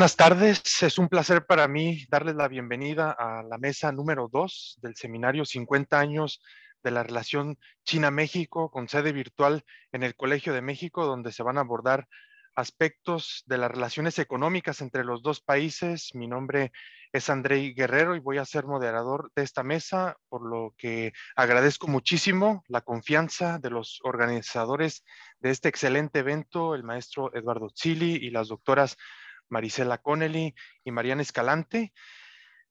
Buenas tardes, es un placer para mí darles la bienvenida a la mesa número 2 del seminario 50 años de la relación China-México con sede virtual en el Colegio de México, donde se van a abordar aspectos de las relaciones económicas entre los dos países. Mi nombre es Andrei Guerrero y voy a ser moderador de esta mesa, por lo que agradezco muchísimo la confianza de los organizadores de este excelente evento, el maestro Eduardo Zilli y las doctoras Marisela Connelly y Mariana Escalante.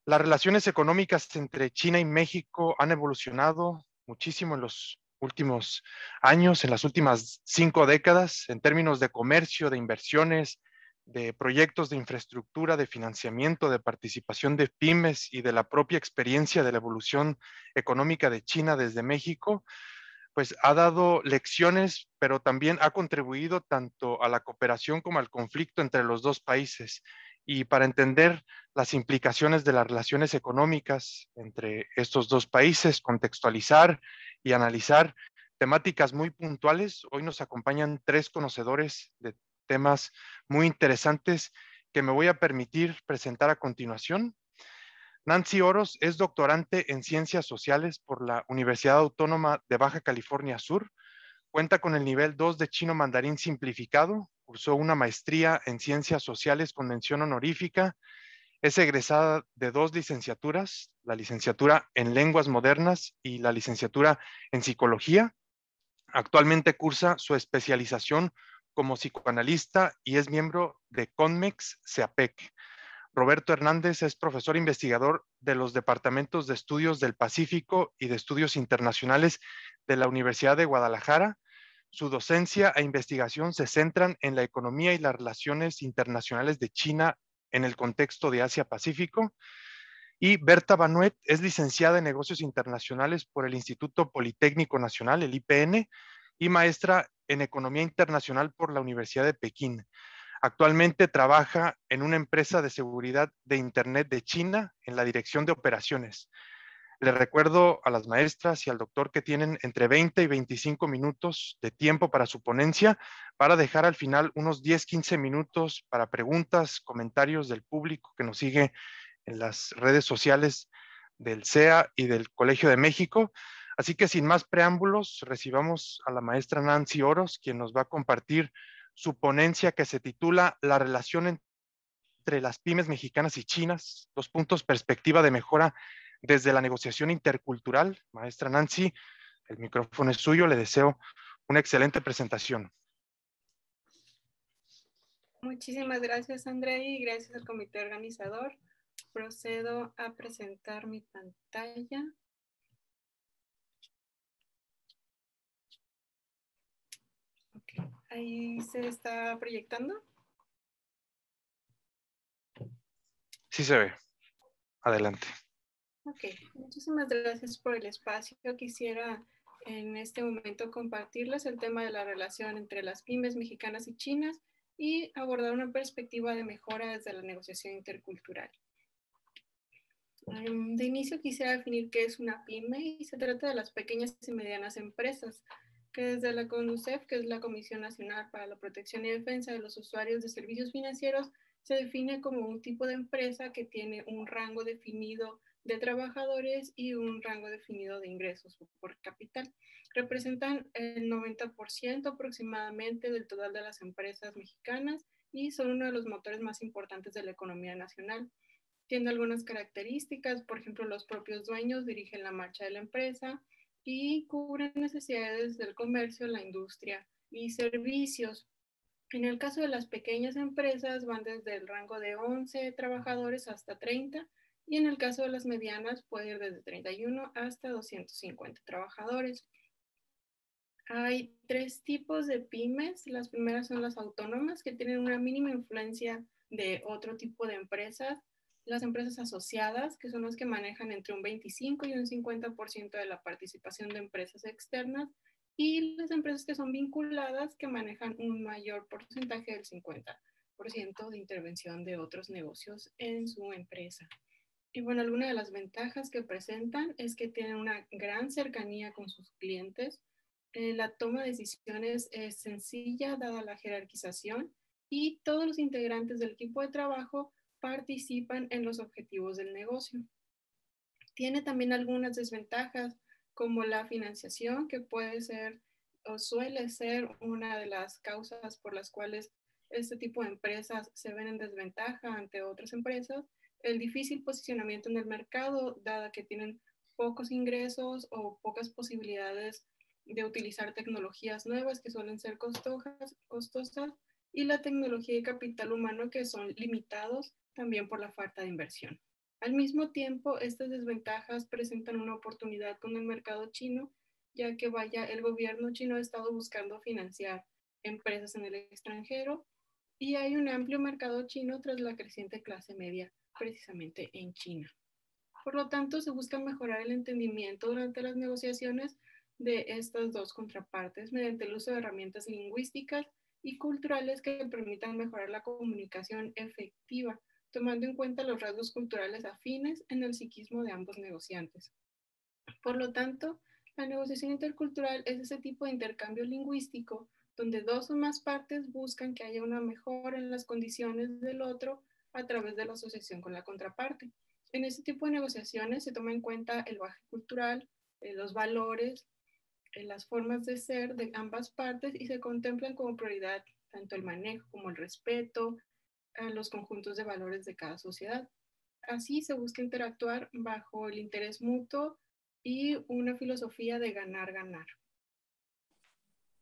Las relaciones económicas entre China y México han evolucionado muchísimo en los últimos años, en las últimas 5 décadas, en términos de comercio, de inversiones, de proyectos de infraestructura, de financiamiento, de participación de pymes y de la propia experiencia de la evolución económica de China desde México. Pues ha dado lecciones, pero también ha contribuido tanto a la cooperación como al conflicto entre los dos países. Y para entender las implicaciones de las relaciones económicas entre estos dos países, contextualizar y analizar temáticas muy puntuales, hoy nos acompañan 3 conocedores de temas muy interesantes que me voy a permitir presentar a continuación. Nancy Oros es doctorante en Ciencias Sociales por la Universidad Autónoma de Baja California Sur. Cuenta con el nivel 2 de chino mandarín simplificado. Cursó una maestría en Ciencias Sociales con mención honorífica. Es egresada de 2 licenciaturas, la licenciatura en Lenguas Modernas y la licenciatura en Psicología. Actualmente cursa su especialización como psicoanalista y es miembro de CONMEX-CEAPEC. Roberto Hernández es profesor investigador de los departamentos de estudios del Pacífico y de estudios internacionales de la Universidad de Guadalajara. Su docencia e investigación se centran en la economía y las relaciones internacionales de China en el contexto de Asia-Pacífico. Y Berta Banuet es licenciada en negocios internacionales por el Instituto Politécnico Nacional, el IPN, y maestra en economía internacional por la Universidad de Pekín. Actualmente trabaja en una empresa de seguridad de Internet de China en la dirección de operaciones. Le recuerdo a las maestras y al doctor que tienen entre 20 y 25 minutos de tiempo para su ponencia, para dejar al final unos 10-15 minutos para preguntas, comentarios del público que nos sigue en las redes sociales del CEA y del Colegio de México. Así que sin más preámbulos, recibamos a la maestra Nancy Oros, quien nos va a compartir su ponencia que se titula La relación entre las pymes mexicanas y chinas, 2 puntos, perspectiva de mejora desde la negociación intercultural. Maestra Nancy, el micrófono es suyo, le deseo una excelente presentación. Muchísimas gracias, André, y gracias al comité organizador. Procedo a presentar mi pantalla. Ok, ahí se está proyectando. Sí se ve. Adelante. Ok, muchísimas gracias por el espacio. Quisiera en este momento compartirles el tema de la relación entre las pymes mexicanas y chinas y abordar una perspectiva de mejora desde la negociación intercultural. De inicio quisiera definir qué es una pyme y se trata de las pequeñas y medianas empresas que desde la CONUCEF, que es la Comisión Nacional para la Protección y Defensa de los Usuarios de Servicios Financieros, se define como un tipo de empresa que tiene un rango definido de trabajadores y un rango definido de ingresos por capital. Representan el 90% aproximadamente del total de las empresas mexicanas y son uno de los motores más importantes de la economía nacional. Tiene algunas características, por ejemplo, los propios dueños dirigen la marcha de la empresa y cubren necesidades del comercio, la industria y servicios. En el caso de las pequeñas empresas van desde el rango de 11 trabajadores hasta 30 y en el caso de las medianas puede ir desde 31 hasta 250 trabajadores. Hay 3 tipos de pymes. Las primeras son las autónomas, que tienen una mínima influencia de otro tipo de empresas. Las empresas asociadas, que son las que manejan entre un 25 y un 50% de la participación de empresas externas. Y las empresas que son vinculadas, que manejan un mayor porcentaje del 50% de intervención de otros negocios en su empresa. Y bueno, alguna de las ventajas que presentan es que tienen una gran cercanía con sus clientes. La toma de decisiones es sencilla dada la jerarquización y todos los integrantes del equipo de trabajo participan en los objetivos del negocio. Tiene también algunas desventajas como la financiación, que puede ser o suele ser una de las causas por las cuales este tipo de empresas se ven en desventaja ante otras empresas, el difícil posicionamiento en el mercado, dada que tienen pocos ingresos o pocas posibilidades de utilizar tecnologías nuevas que suelen ser costosas, y la tecnología y capital humano que son limitados también por la falta de inversión. Al mismo tiempo, estas desventajas presentan una oportunidad con el mercado chino, ya que el gobierno chino ha estado buscando financiar empresas en el extranjero y hay un amplio mercado chino tras la creciente clase media precisamente en China. Por lo tanto, se busca mejorar el entendimiento durante las negociaciones de estas dos contrapartes mediante el uso de herramientas lingüísticas y culturales que permitan mejorar la comunicación efectiva, tomando en cuenta los rasgos culturales afines en el psiquismo de ambos negociantes. Por lo tanto, la negociación intercultural es ese tipo de intercambio lingüístico donde dos o más partes buscan que haya una mejora en las condiciones del otro a través de la asociación con la contraparte. En este tipo de negociaciones se toma en cuenta el bagaje cultural, los valores, las formas de ser de ambas partes y se contemplan como prioridad tanto el manejo como el respeto a los conjuntos de valores de cada sociedad. Así se busca interactuar bajo el interés mutuo y una filosofía de ganar-ganar.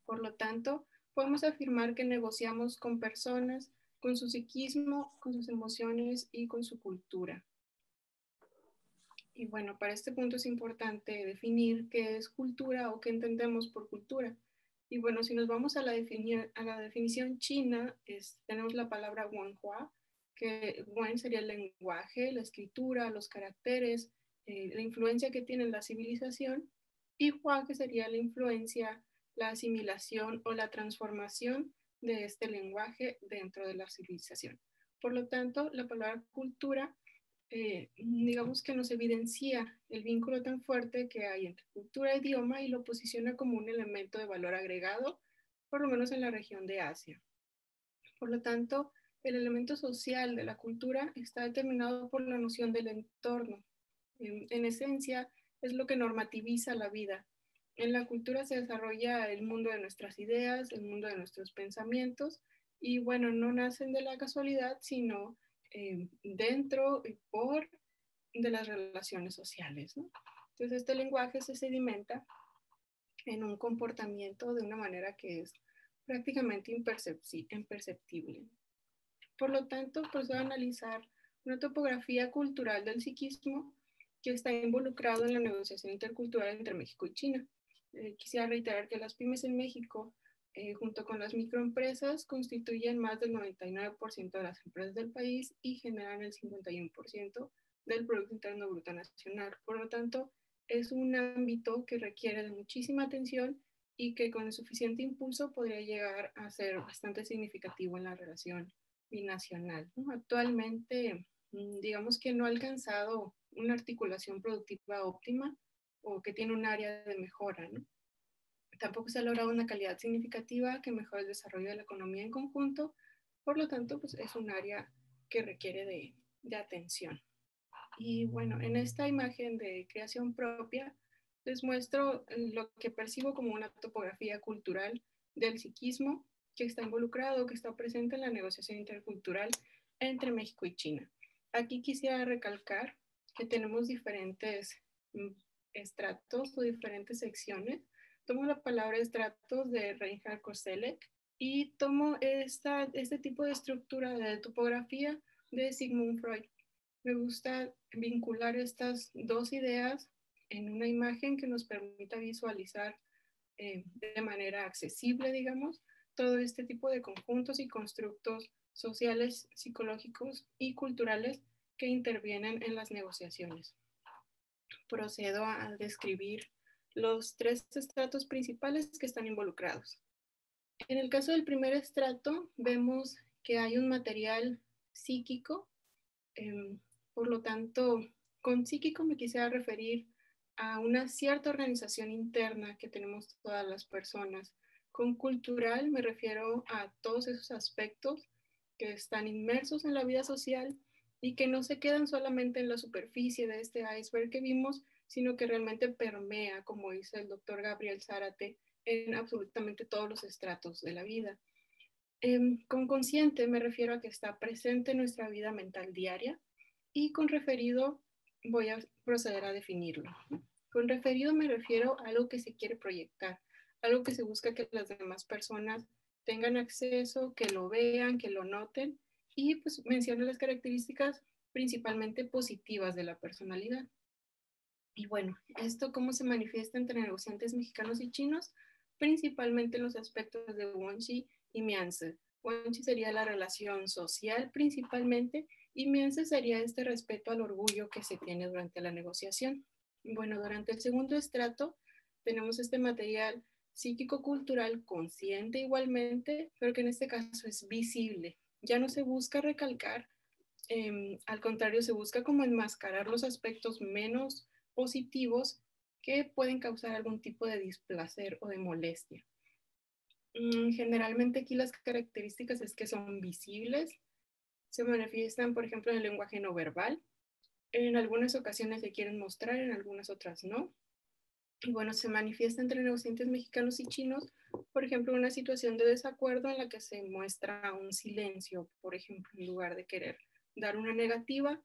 Por lo tanto, podemos afirmar que negociamos con personas, con su psiquismo, con sus emociones y con su cultura. Y bueno, para este punto es importante definir qué es cultura o qué entendemos por cultura. Y bueno, si nos vamos a la definición china, tenemos la palabra Wenhua, que Wen sería el lenguaje, la escritura, los caracteres, la influencia que tiene la civilización, y Hua, que sería la influencia, la asimilación o la transformación de este lenguaje dentro de la civilización. Por lo tanto, la palabra cultura digamos que nos evidencia el vínculo tan fuerte que hay entre cultura e idioma y lo posiciona como un elemento de valor agregado, por lo menos en la región de Asia. Por lo tanto, el elemento social de la cultura está determinado por la noción del entorno. En esencia, es lo que normativiza la vida. En la cultura se desarrolla el mundo de nuestras ideas, el mundo de nuestros pensamientos, y bueno, no nacen de la casualidad, sino dentro y por de las relaciones sociales, ¿no? Entonces, este lenguaje se sedimenta en un comportamiento de una manera que es prácticamente imperceptible. Por lo tanto, procedo a analizar una topografía cultural del psiquismo que está involucrado en la negociación intercultural entre México y China. Quisiera reiterar que las pymes en México, junto con las microempresas, constituyen más del 99% de las empresas del país y generan el 51% del Producto Interno Bruto Nacional. Por lo tanto, es un ámbito que requiere de muchísima atención y que con el suficiente impulso podría llegar a ser bastante significativo en la relación binacional, ¿no? Actualmente, digamos que no ha alcanzado una articulación productiva óptima o que tiene un área de mejora, ¿no? Tampoco se ha logrado una calidad significativa que mejore el desarrollo de la economía en conjunto, por lo tanto, pues es un área que requiere de atención. Y bueno, en esta imagen de creación propia, les muestro lo que percibo como una topografía cultural del psiquismo que está involucrado, que está presente en la negociación intercultural entre México y China. Aquí quisiera recalcar que tenemos diferentes estratos o diferentes secciones. Tomo la palabra estratos de Reinhard Koselleck y tomo este tipo de estructura de topografía de Sigmund Freud. Me gusta vincular estas dos ideas en una imagen que nos permita visualizar de manera accesible, digamos, todo este tipo de conjuntos y constructos sociales, psicológicos y culturales que intervienen en las negociaciones. Procedo a describir los tres estratos principales que están involucrados. En el caso del primer estrato, vemos que hay un material psíquico. Por lo tanto, con psíquico me quisiera referir a una cierta organización interna que tenemos todas las personas. Con cultural me refiero a todos esos aspectos que están inmersos en la vida social y que no se quedan solamente en la superficie de este iceberg que vimos, sino que realmente permea, como dice el doctor Gabriel Zárate, en absolutamente todos los estratos de la vida. Con consciente me refiero a que está presente en nuestra vida mental diaria, y con referido voy a proceder a definirlo. Con referido me refiero a algo que se quiere proyectar, algo que se busca que las demás personas tengan acceso, que lo vean, que lo noten, y pues menciono las características principalmente positivas de la personalidad. Y bueno, ¿esto cómo se manifiesta entre negociantes mexicanos y chinos? Principalmente en los aspectos de Wonxi y Mianzi. Wonxi sería la relación social principalmente, y Mianzi sería este respeto al orgullo que se tiene durante la negociación. Bueno, durante el segundo estrato tenemos este material psíquico-cultural consciente igualmente, pero que en este caso es visible. Ya no se busca recalcar, al contrario, se busca como enmascarar los aspectos menos positivos que pueden causar algún tipo de displacer o de molestia. Generalmente aquí las características es que son visibles, se manifiestan, por ejemplo, en el lenguaje no verbal. En algunas ocasiones se quieren mostrar, en algunas otras no. Y bueno, se manifiesta entre negociantes mexicanos y chinos, por ejemplo, una situación de desacuerdo en la que se muestra un silencio, por ejemplo, en lugar de querer dar una negativa,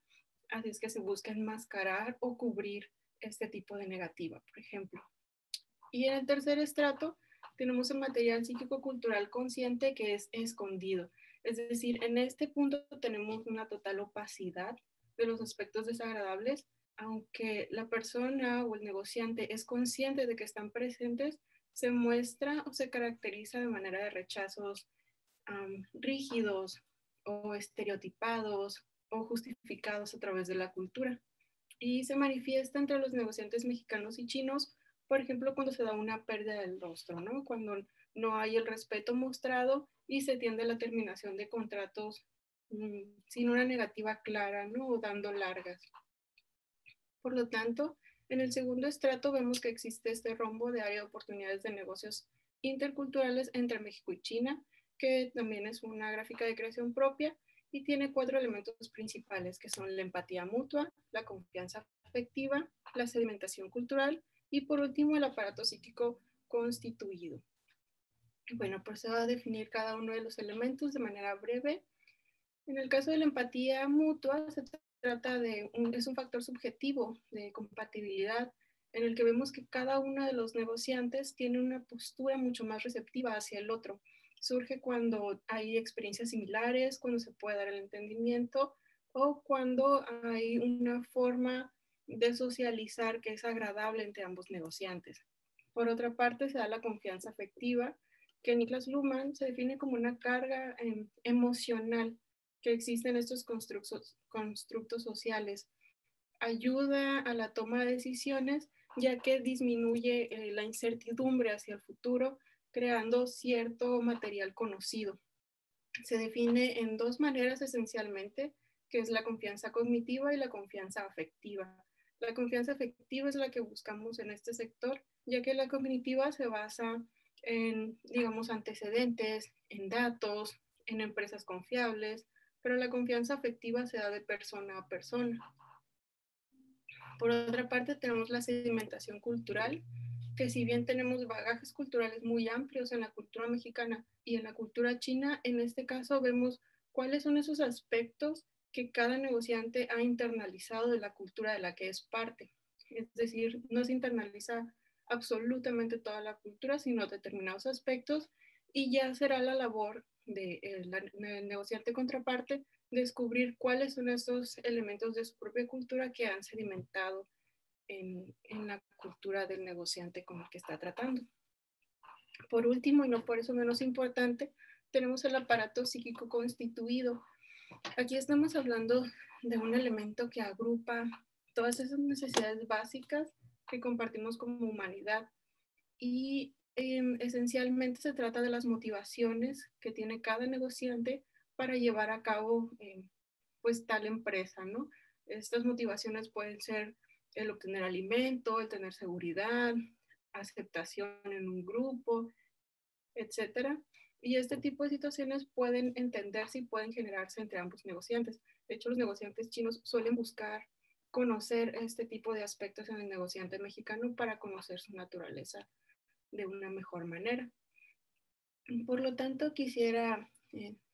así es que se busca enmascarar o cubrir este tipo de negativa, por ejemplo. Y en el tercer estrato tenemos el material psíquico-cultural consciente, que es escondido. Es decir, en este punto tenemos una total opacidad de los aspectos desagradables, aunque la persona o el negociante es consciente de que están presentes, se muestra o se caracteriza de manera de rechazos rígidos o estereotipados o justificados a través de la cultura. Y se manifiesta entre los negociantes mexicanos y chinos, por ejemplo, cuando se da una pérdida del rostro, ¿no? Cuando no hay el respeto mostrado y se tiende a la terminación de contratos sin una negativa clara, ¿no? O dando largas. Por lo tanto, en el segundo estrato vemos que existe este rombo de área de oportunidades de negocios interculturales entre México y China, que también es una gráfica de creación propia y tiene 4 elementos principales, que son la empatía mutua, la confianza afectiva, la sedimentación cultural y por último el aparato psíquico constituido. Bueno, procedo a definir cada uno de los elementos de manera breve. En el caso de la empatía mutua, se trata de es un factor subjetivo de compatibilidad, en el que vemos que cada uno de los negociantes tiene una postura mucho más receptiva hacia el otro. Surge cuando hay experiencias similares, cuando se puede dar el entendimiento o cuando hay una forma de socializar que es agradable entre ambos negociantes. Por otra parte, se da la confianza afectiva, que Niklas Luhmann se define como una carga emocional que existen estos constructos sociales. Ayuda a la toma de decisiones, ya que disminuye la incertidumbre hacia el futuro, creando cierto material conocido. Se define en dos maneras esencialmente, que es la confianza cognitiva y la confianza afectiva. La confianza afectiva es la que buscamos en este sector, ya que la cognitiva se basa en, digamos, antecedentes, en datos, en empresas confiables, pero la confianza afectiva se da de persona a persona. Por otra parte, tenemos la sedimentación cultural, que si bien tenemos bagajes culturales muy amplios en la cultura mexicana y en la cultura china, en este caso vemos cuáles son esos aspectos que cada negociante ha internalizado de la cultura de la que es parte. Es decir, no se internaliza absolutamente toda la cultura, sino determinados aspectos, y ya será la labor del negociante contraparte descubrir cuáles son estos elementos de su propia cultura que han sedimentado en la cultura del negociante con el que está tratando. Por último, y no por eso menos importante, tenemos el aparato psíquico constituido. Aquí estamos hablando de un elemento que agrupa todas esas necesidades básicas que compartimos como humanidad, y esencialmente se trata de las motivaciones que tiene cada negociante para llevar a cabo pues tal empresa, ¿no? Estas motivaciones pueden ser el obtener alimento, el tener seguridad, aceptación en un grupo, etcétera. Y este tipo de situaciones pueden entenderse y pueden generarse entre ambos negociantes. De hecho, los negociantes chinos suelen buscar conocer este tipo de aspectos en el negociante mexicano para conocer su naturaleza de una mejor manera. Por lo tanto, quisiera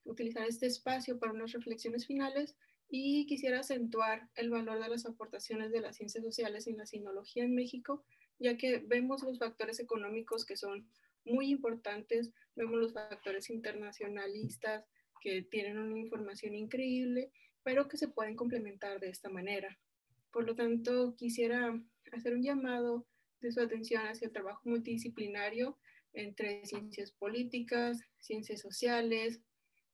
utilizar este espacio para unas reflexiones finales y quisiera acentuar el valor de las aportaciones de las ciencias sociales y la sinología en México, ya que vemos los factores económicos que son muy importantes, vemos los factores internacionalistas que tienen una información increíble, pero que se pueden complementar de esta manera. Por lo tanto, quisiera hacer un llamado de su atención hacia el trabajo multidisciplinario entre ciencias políticas, ciencias sociales,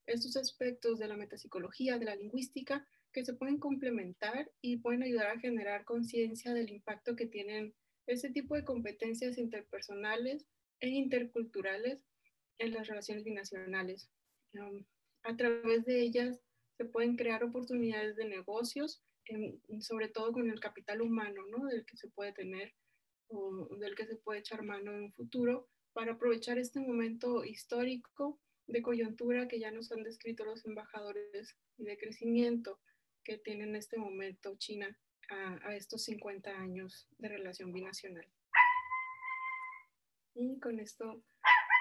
estos aspectos de la metapsicología, de la lingüística, que se pueden complementar y pueden ayudar a generar conciencia del impacto que tienen este tipo de competencias interpersonales e interculturales en las relaciones binacionales. A través de ellas se pueden crear oportunidades de negocios, sobre todo con el capital humano, ¿no? Del que se puede tener o del que se puede echar mano en un futuro para aprovechar este momento histórico de coyuntura que ya nos han descrito los embajadores y de crecimiento que tiene en este momento China a estos 50 años de relación binacional. Y con esto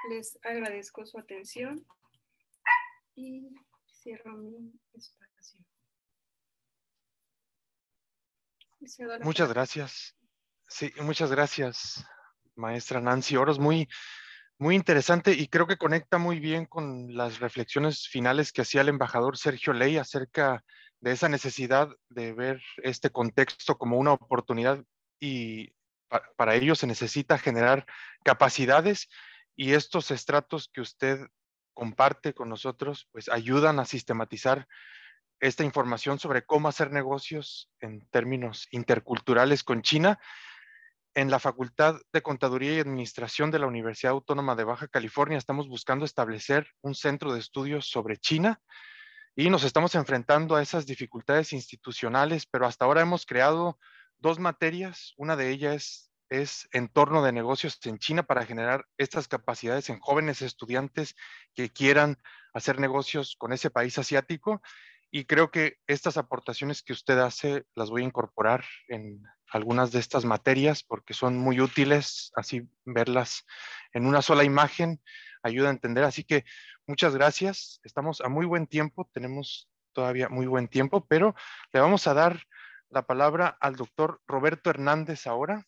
les agradezco su atención y cierro mi espacio. Muchas gracias. Sí, muchas gracias, maestra Nancy Oros. Muy interesante y creo que conecta muy bien con las reflexiones finales que hacía el embajador Sergio Ley acerca de esa necesidad de ver este contexto como una oportunidad y para ello se necesita generar capacidades y estos estratos que usted comparte con nosotros pues ayudan a sistematizar esta información sobre cómo hacer negocios en términos interculturales con China. En la Facultad de Contaduría y Administración de la Universidad Autónoma de Baja California estamos buscando establecer un centro de estudios sobre China y nos estamos enfrentando a esas dificultades institucionales, pero hasta ahora hemos creado 2 materias. Una de ellas es entorno de negocios en China para generar estas capacidades en jóvenes estudiantes que quieran hacer negocios con ese país asiático. Y creo que estas aportaciones que usted hace las voy a incorporar en algunas de estas materias porque son muy útiles, así verlas en una sola imagen ayuda a entender. Así que muchas gracias. Estamos a muy buen tiempo, tenemos todavía muy buen tiempo, pero le vamos a dar la palabra al doctor Roberto Hernández ahora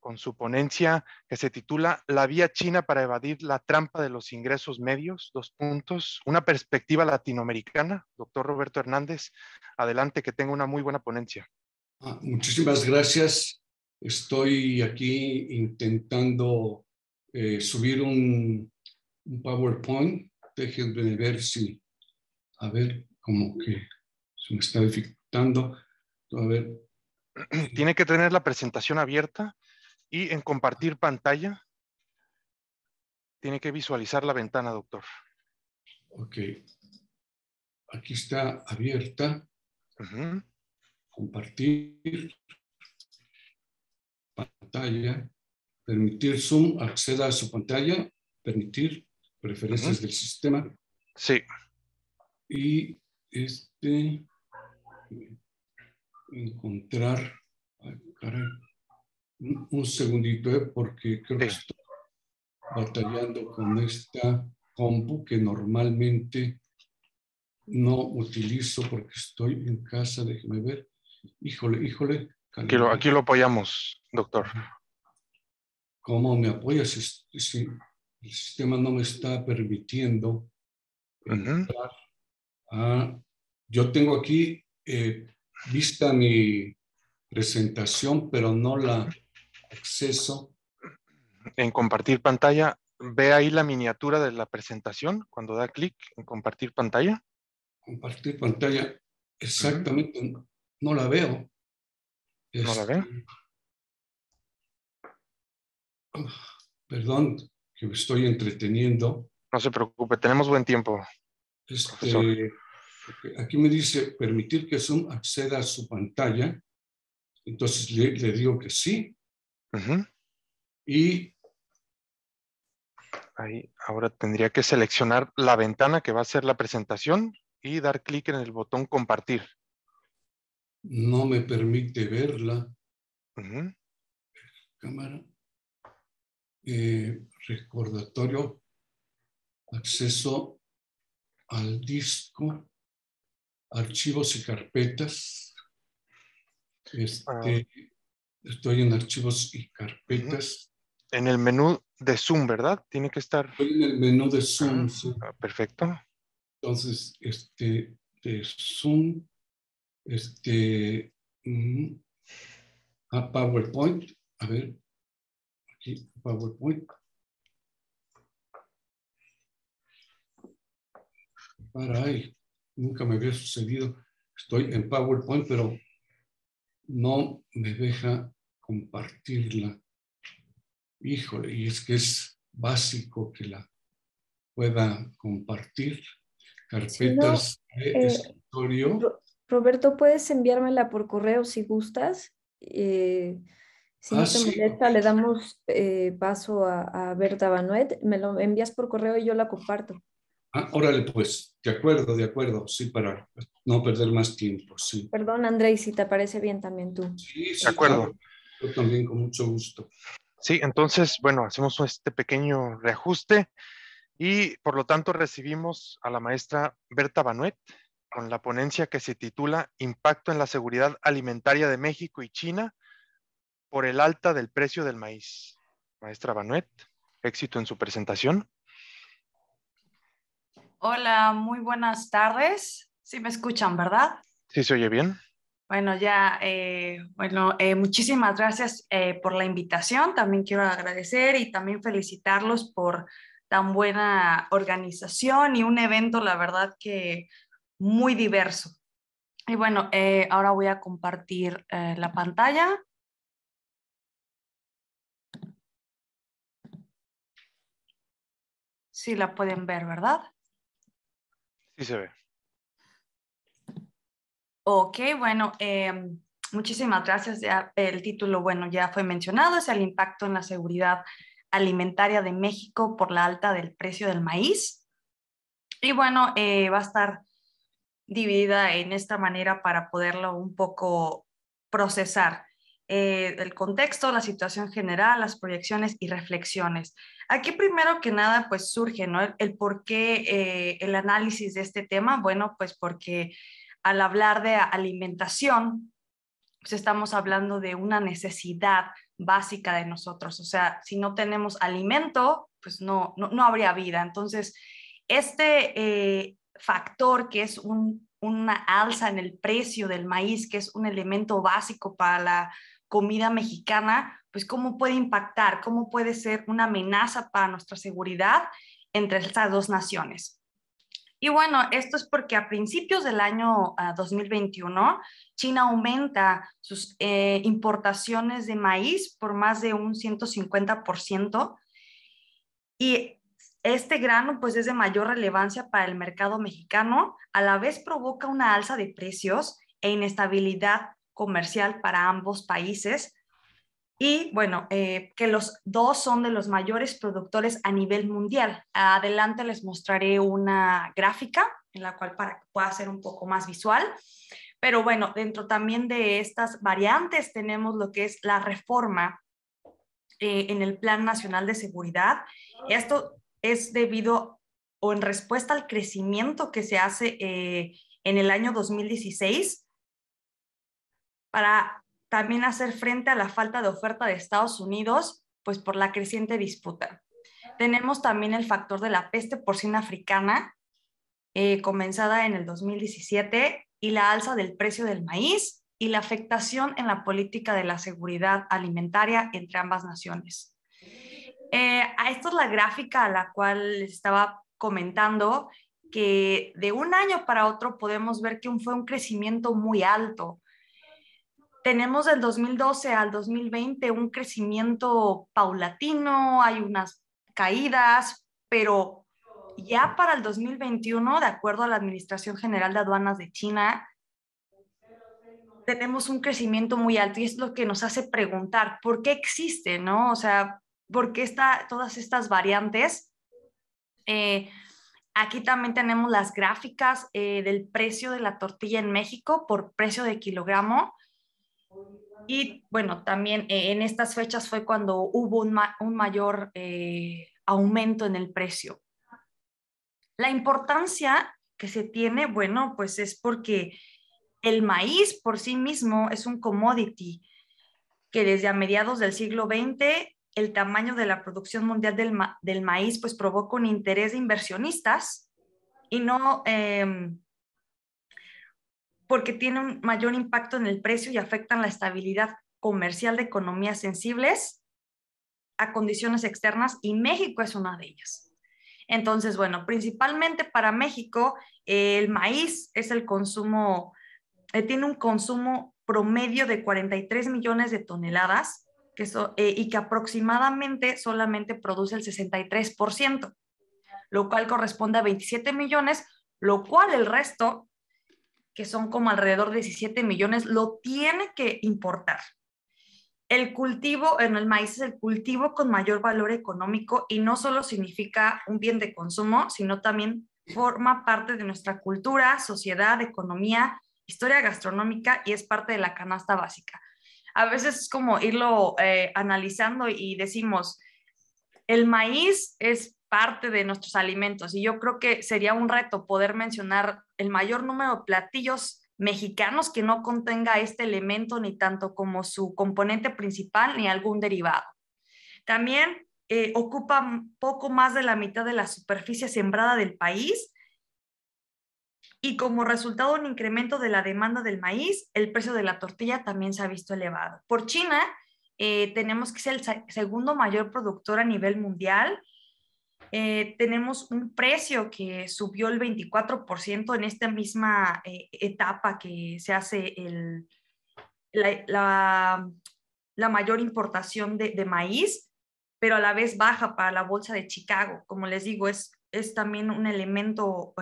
con su ponencia que se titula La vía china para evadir la trampa de los ingresos medios, una perspectiva latinoamericana. Doctor Roberto Hernández, adelante, que tenga una muy buena ponencia. Muchísimas gracias. Estoy aquí intentando subir un PowerPoint. Déjenme ver si, a ver, como que se me está dificultando. A ver. Tiene que tener la presentación abierta y en compartir pantalla tiene que visualizar la ventana, doctor. Ok. Aquí está abierta. Compartir pantalla. Permitir zoom. Acceda a su pantalla. Permitir preferencias del sistema. Sí. Y encontrar. Ay, caray. Un segundito, porque creo que estoy batallando con esta compu que normalmente no utilizo porque estoy en casa. Déjeme ver. Híjole. Aquí lo apoyamos, doctor. ¿Cómo me apoyas? Si el sistema no me está permitiendo entrar. Yo tengo aquí vista mi presentación, pero no la acceso. En compartir pantalla, ve ahí la miniatura de la presentación cuando da clic en compartir pantalla. Compartir pantalla, exactamente, no la veo. ¿No la ve? Perdón, que me estoy entreteniendo. No se preocupe, tenemos buen tiempo, profesor. Aquí me dice permitir que Zoom acceda a su pantalla. Entonces le digo que sí. Y Ahí, ahora tendría que seleccionar la ventana que va a ser la presentación y dar clic en el botón compartir. No me permite verla. Ujú. Cámara. Recordatorio. Acceso al disco. Archivos y carpetas. Estoy en archivos y carpetas. En el menú de Zoom, ¿verdad? Tiene que estar. Estoy en el menú de Zoom. Sí. Perfecto. Entonces, de Zoom, a PowerPoint. A ver, aquí, PowerPoint. Caray, nunca me había sucedido. Estoy en PowerPoint, pero no me deja compartirla. Híjole, y es que es básico que la pueda compartir. Carpetas de escritorio. Roberto, puedes enviármela por correo si gustas. Si no te Sí, molesta, le damos paso a Berta Banuet. Me lo envías por correo y yo la comparto. Órale, pues, de acuerdo, sí, para no perder más tiempo, sí. Perdón, Andrei, si te parece bien también tú. Sí, De acuerdo. Claro. Yo también, con mucho gusto. Sí, entonces, bueno, hacemos este pequeño reajuste y por lo tanto recibimos a la maestra Berta Banuet con la ponencia que se titula Impacto en la seguridad alimentaria de México y China por el alta del precio del maíz. Maestra Banuet, éxito en su presentación. Hola, muy buenas tardes. Sí me escuchan, ¿verdad? ¿Sí se oye bien? Bueno, muchísimas gracias por la invitación. También quiero agradecer y también felicitarlos por tan buena organización y un evento, la verdad que muy diverso. Y bueno, ahora voy a compartir la pantalla. Sí la pueden ver, ¿verdad? Sí se ve. Ok, bueno, muchísimas gracias. Ya, el título, bueno, ya fue mencionado, es el impacto en la seguridad alimentaria de México por la alta del precio del maíz. Y bueno, va a estar dividida en esta manera para poderlo un poco procesar. El contexto, la situación general, las proyecciones y reflexiones. Aquí primero que nada pues surge, ¿no? El por qué el análisis de este tema. Bueno, pues porque al hablar de alimentación, pues estamos hablando de una necesidad básica de nosotros. O sea, si no tenemos alimento, pues no habría vida. Entonces, este factor que es una alza en el precio del maíz, que es un elemento básico para la comida mexicana, pues cómo puede impactar, cómo puede ser una amenaza para nuestra seguridad entre estas dos naciones. Y bueno, esto es porque a principios del año 2021, China aumenta sus importaciones de maíz por más de un 150%, y este grano pues es de mayor relevancia para el mercado mexicano, a la vez provoca una alza de precios e inestabilidad comercial para ambos países. Y bueno, que los dos son de los mayores productores a nivel mundial. Adelante les mostraré una gráfica en la cual para que pueda ser un poco más visual. Pero bueno, dentro también de estas variantes tenemos lo que es la reforma en el Plan Nacional de Seguridad. Esto es debido o en respuesta al crecimiento que se hace en el año 2016 para también hacer frente a la falta de oferta de Estados Unidos, pues por la creciente disputa. Tenemos también el factor de la peste porcina africana, comenzada en el 2017, y la alza del precio del maíz y la afectación en la política de la seguridad alimentaria entre ambas naciones. Esta es la gráfica a la cual les estaba comentando, que de un año para otro podemos ver que fue un crecimiento muy alto. Tenemos del 2012 al 2020 un crecimiento paulatino, hay unas caídas, pero ya para el 2021, de acuerdo a la Administración General de Aduanas de China, tenemos un crecimiento muy alto, y es lo que nos hace preguntar, ¿por qué existe, no? O sea, ¿por qué todas estas variantes Aquí también tenemos las gráficas del precio de la tortilla en México por precio de kilogramo. Y bueno, también en estas fechas fue cuando hubo un mayor aumento en el precio. La importancia que se tiene, bueno, pues es porque el maíz por sí mismo es un commodity que desde a mediados del siglo XX el tamaño de la producción mundial del maíz pues provoca un interés de inversionistas y no porque tiene un mayor impacto en el precio y afectan la estabilidad comercial de economías sensibles a condiciones externas, y México es una de ellas. Entonces, bueno, principalmente para México, el maíz es el consumo, tiene un consumo promedio de 43 millones de toneladas y que aproximadamente solamente produce el 63%, lo cual corresponde a 27 millones, lo cual el resto, que son como alrededor de 17 millones, lo tiene que importar. El cultivo, en el maíz es el cultivo con mayor valor económico y no solo significa un bien de consumo, sino también forma parte de nuestra cultura, sociedad, economía, historia gastronómica y es parte de la canasta básica. A veces es como irlo analizando y decimos, el maíz es parte de nuestros alimentos y yo creo que sería un reto poder mencionar el mayor número de platillos mexicanos que no contenga este elemento ni tanto como su componente principal ni algún derivado. También ocupa poco más de la mitad de la superficie sembrada del país y como resultado de un incremento de la demanda del maíz, el precio de la tortilla también se ha visto elevado. Por China, tenemos que ser el segundo mayor productor a nivel mundial. Tenemos un precio que subió el 24% en esta misma etapa que se hace la mayor importación de maíz, pero a la vez baja para la bolsa de Chicago. Como les digo, es también un elemento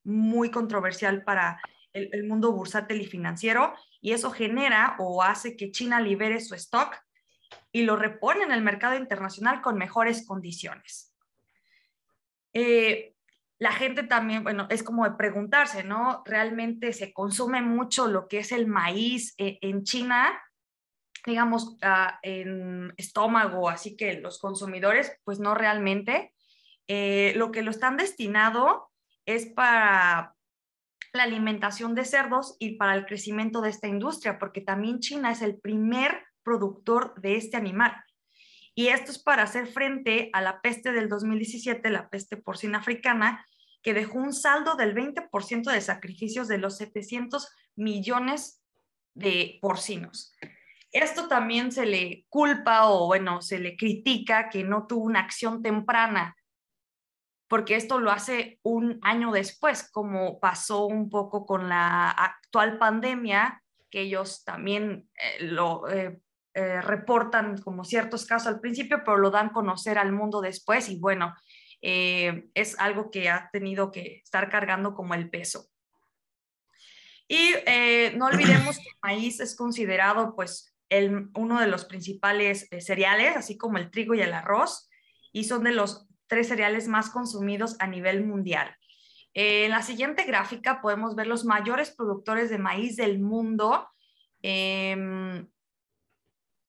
muy controversial para el mundo bursátil y financiero, y eso genera o hace que China libere su stock y lo repone en el mercado internacional con mejores condiciones. La gente también, bueno, es como de preguntarse, ¿no? ¿Realmente se consume mucho lo que es el maíz en China? Digamos, en estómago, así que los consumidores, pues no realmente. Lo que lo están destinado es para la alimentación de cerdos y para el crecimiento de esta industria, porque también China es el primer productor de este animal. Y esto es para hacer frente a la peste del 2017, la peste porcina africana, que dejó un saldo del 20% de sacrificios de los 700 millones de porcinos. Esto también se le culpa o, bueno, se le critica que no tuvo una acción temprana, porque esto lo hace un año después, como pasó un poco con la actual pandemia, que ellos también reportan como ciertos casos al principio, pero lo dan a conocer al mundo después y bueno, es algo que ha tenido que estar cargando como el peso. Y no olvidemos que el maíz es considerado pues uno de los principales cereales, así como el trigo y el arroz, y son de los 3 cereales más consumidos a nivel mundial. En la siguiente gráfica podemos ver los mayores productores de maíz del mundo.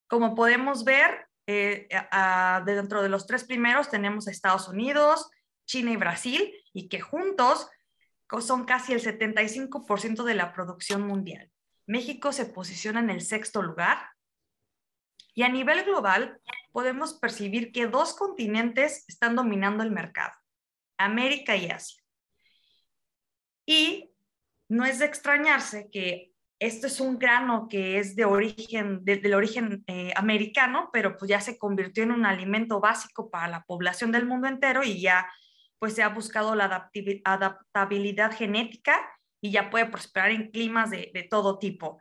Como podemos ver, dentro de los 3 primeros tenemos a Estados Unidos, China y Brasil, y que juntos son casi el 75% de la producción mundial. México se posiciona en el 6º lugar. Y a nivel global, podemos percibir que 2 continentes están dominando el mercado, América y Asia. Y no es de extrañarse que esto es un grano que es del origen americano, pero pues ya se convirtió en un alimento básico para la población del mundo entero y ya pues se ha buscado la adaptabilidad genética y ya puede prosperar en climas de todo tipo.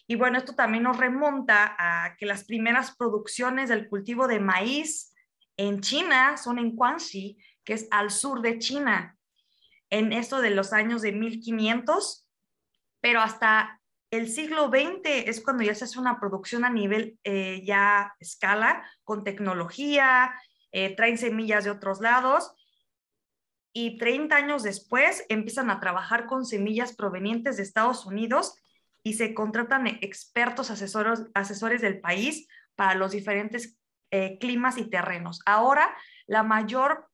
Y bueno, esto también nos remonta a que las primeras producciones del cultivo de maíz en China son en Guangxi, que es al sur de China, en esto de los años de 1500, pero hasta el siglo XX es cuando ya se hace una producción a nivel ya escala, con tecnología, traen semillas de otros lados, y 30 años después empiezan a trabajar con semillas provenientes de Estados Unidos y se contratan expertos asesores del país para los diferentes climas y terrenos. Ahora, la mayor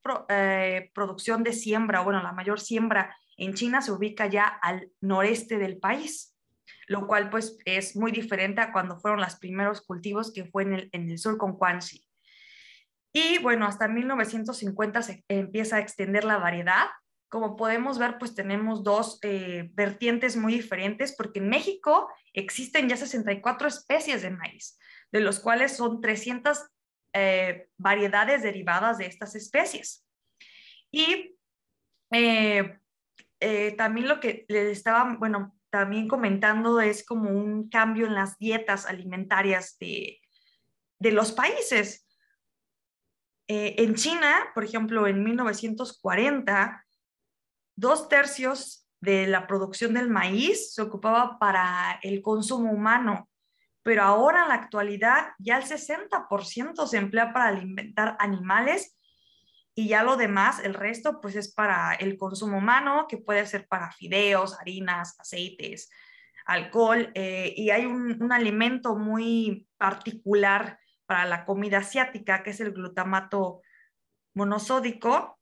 producción de siembra, bueno, la mayor siembra en China se ubica ya al noreste del país, lo cual pues es muy diferente a cuando fueron los primeros cultivos, que fue en el sur con Guangxi. Y bueno, hasta 1950 se empieza a extender la variedad. Como podemos ver, pues tenemos dos vertientes muy diferentes, porque en México existen ya 64 especies de maíz, de los cuales son 300 variedades derivadas de estas especies. Y también lo que les estaba, bueno, también comentando es como un cambio en las dietas alimentarias de los países. En China, por ejemplo, en 1940, 2/3 de la producción del maíz se ocupaba para el consumo humano, pero ahora en la actualidad ya el 60% se emplea para alimentar animales y ya lo demás, el resto, pues es para el consumo humano, que puede ser para fideos, harinas, aceites, alcohol, y hay un alimento muy particular para la comida asiática, que es el glutamato monosódico,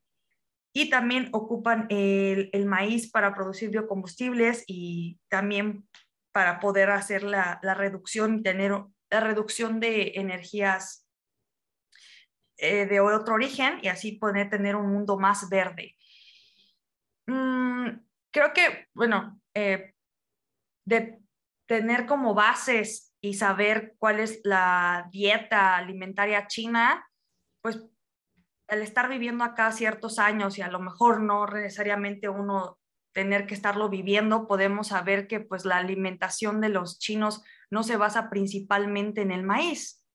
y también ocupan el maíz para producir biocombustibles y también para poder hacer la reducción y tener la reducción de energías de otro origen y así poder tener un mundo más verde. Creo que, bueno, de tener como bases y saber cuál es la dieta alimentaria china, pues al estar viviendo acá ciertos años y a lo mejor no necesariamente uno tener que estarlo viviendo, podemos saber que pues la alimentación de los chinos no se basa principalmente en el maíz,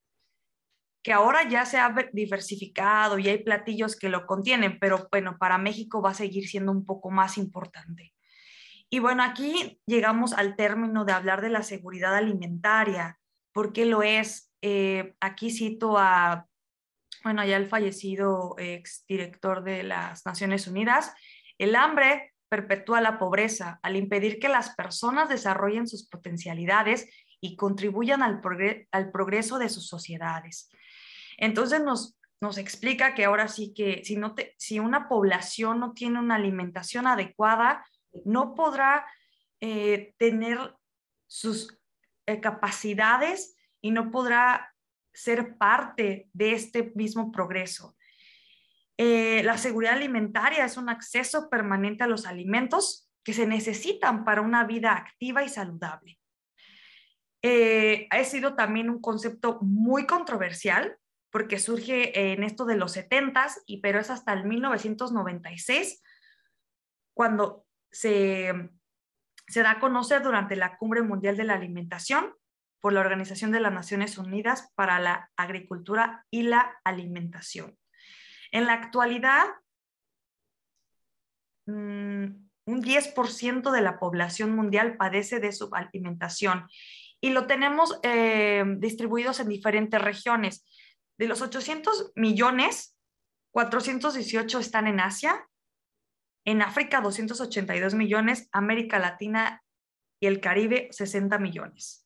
que ahora ya se ha diversificado y hay platillos que lo contienen, pero bueno, para México va a seguir siendo un poco más importante. Y bueno, aquí llegamos al término de hablar de la seguridad alimentaria. ¿Por qué lo es? Aquí cito a, bueno, ya el fallecido exdirector de las Naciones Unidas: el hambre perpetúa la pobreza al impedir que las personas desarrollen sus potencialidades y contribuyan al progreso de sus sociedades. Entonces nos explica que ahora sí que si una población no tiene una alimentación adecuada, no podrá tener sus capacidades y no podrá ser parte de este mismo progreso. La seguridad alimentaria es un acceso permanente a los alimentos que se necesitan para una vida activa y saludable. Ha sido también un concepto muy controversial porque surge en esto de los 70s, pero es hasta el 1996 cuando se da a conocer durante la Cumbre Mundial de la Alimentación por la Organización de las Naciones Unidas para la Agricultura y la Alimentación. En la actualidad, un 10% de la población mundial padece de subalimentación y lo tenemos distribuidos en diferentes regiones. De los 800 millones, 418 están en Asia, en África 282 millones, América Latina y el Caribe 60 millones.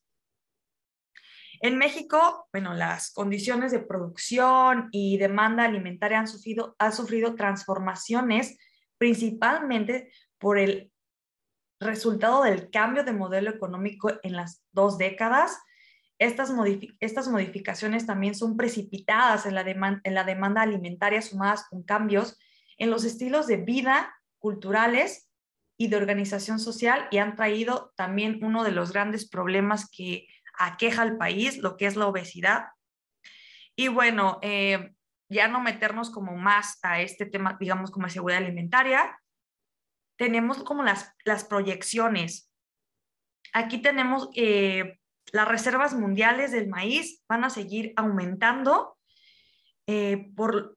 En México, bueno, las condiciones de producción y demanda alimentaria han sufrido transformaciones, principalmente por el resultado del cambio de modelo económico en las 2 décadas. Estas modificaciones también son precipitadas en la demanda alimentaria, sumadas con cambios en los estilos de vida culturales y de organización social, y han traído también uno de los grandes problemas que aqueja al país, lo que es la obesidad. Y bueno, ya no meternos como más a este tema, digamos, como seguridad alimentaria, tenemos como las proyecciones. Aquí tenemos las reservas mundiales del maíz van a seguir aumentando por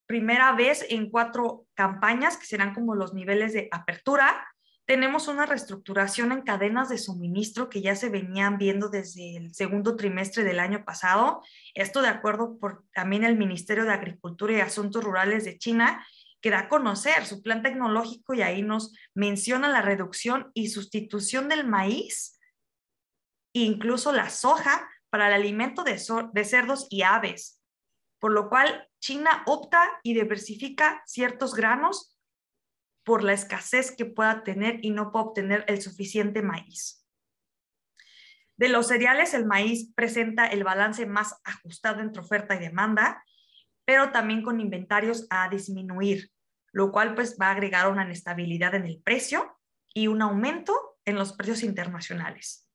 primera vez en 4 campañas, que serán como los niveles de apertura. Tenemos una reestructuración en cadenas de suministro que ya se venían viendo desde el segundo trimestre del año pasado. Esto de acuerdo por también el Ministerio de Agricultura y Asuntos Rurales de China, que da a conocer su plan tecnológico y ahí nos menciona la reducción y sustitución del maíz, incluso la soja, para el alimento de cerdos y aves, por lo cual China opta y diversifica ciertos granos por la escasez que pueda tener y no puede obtener el suficiente maíz. De los cereales, el maíz presenta el balance más ajustado entre oferta y demanda, pero también con inventarios a disminuir, lo cual pues va a agregar una inestabilidad en el precio y un aumento en los precios internacionales.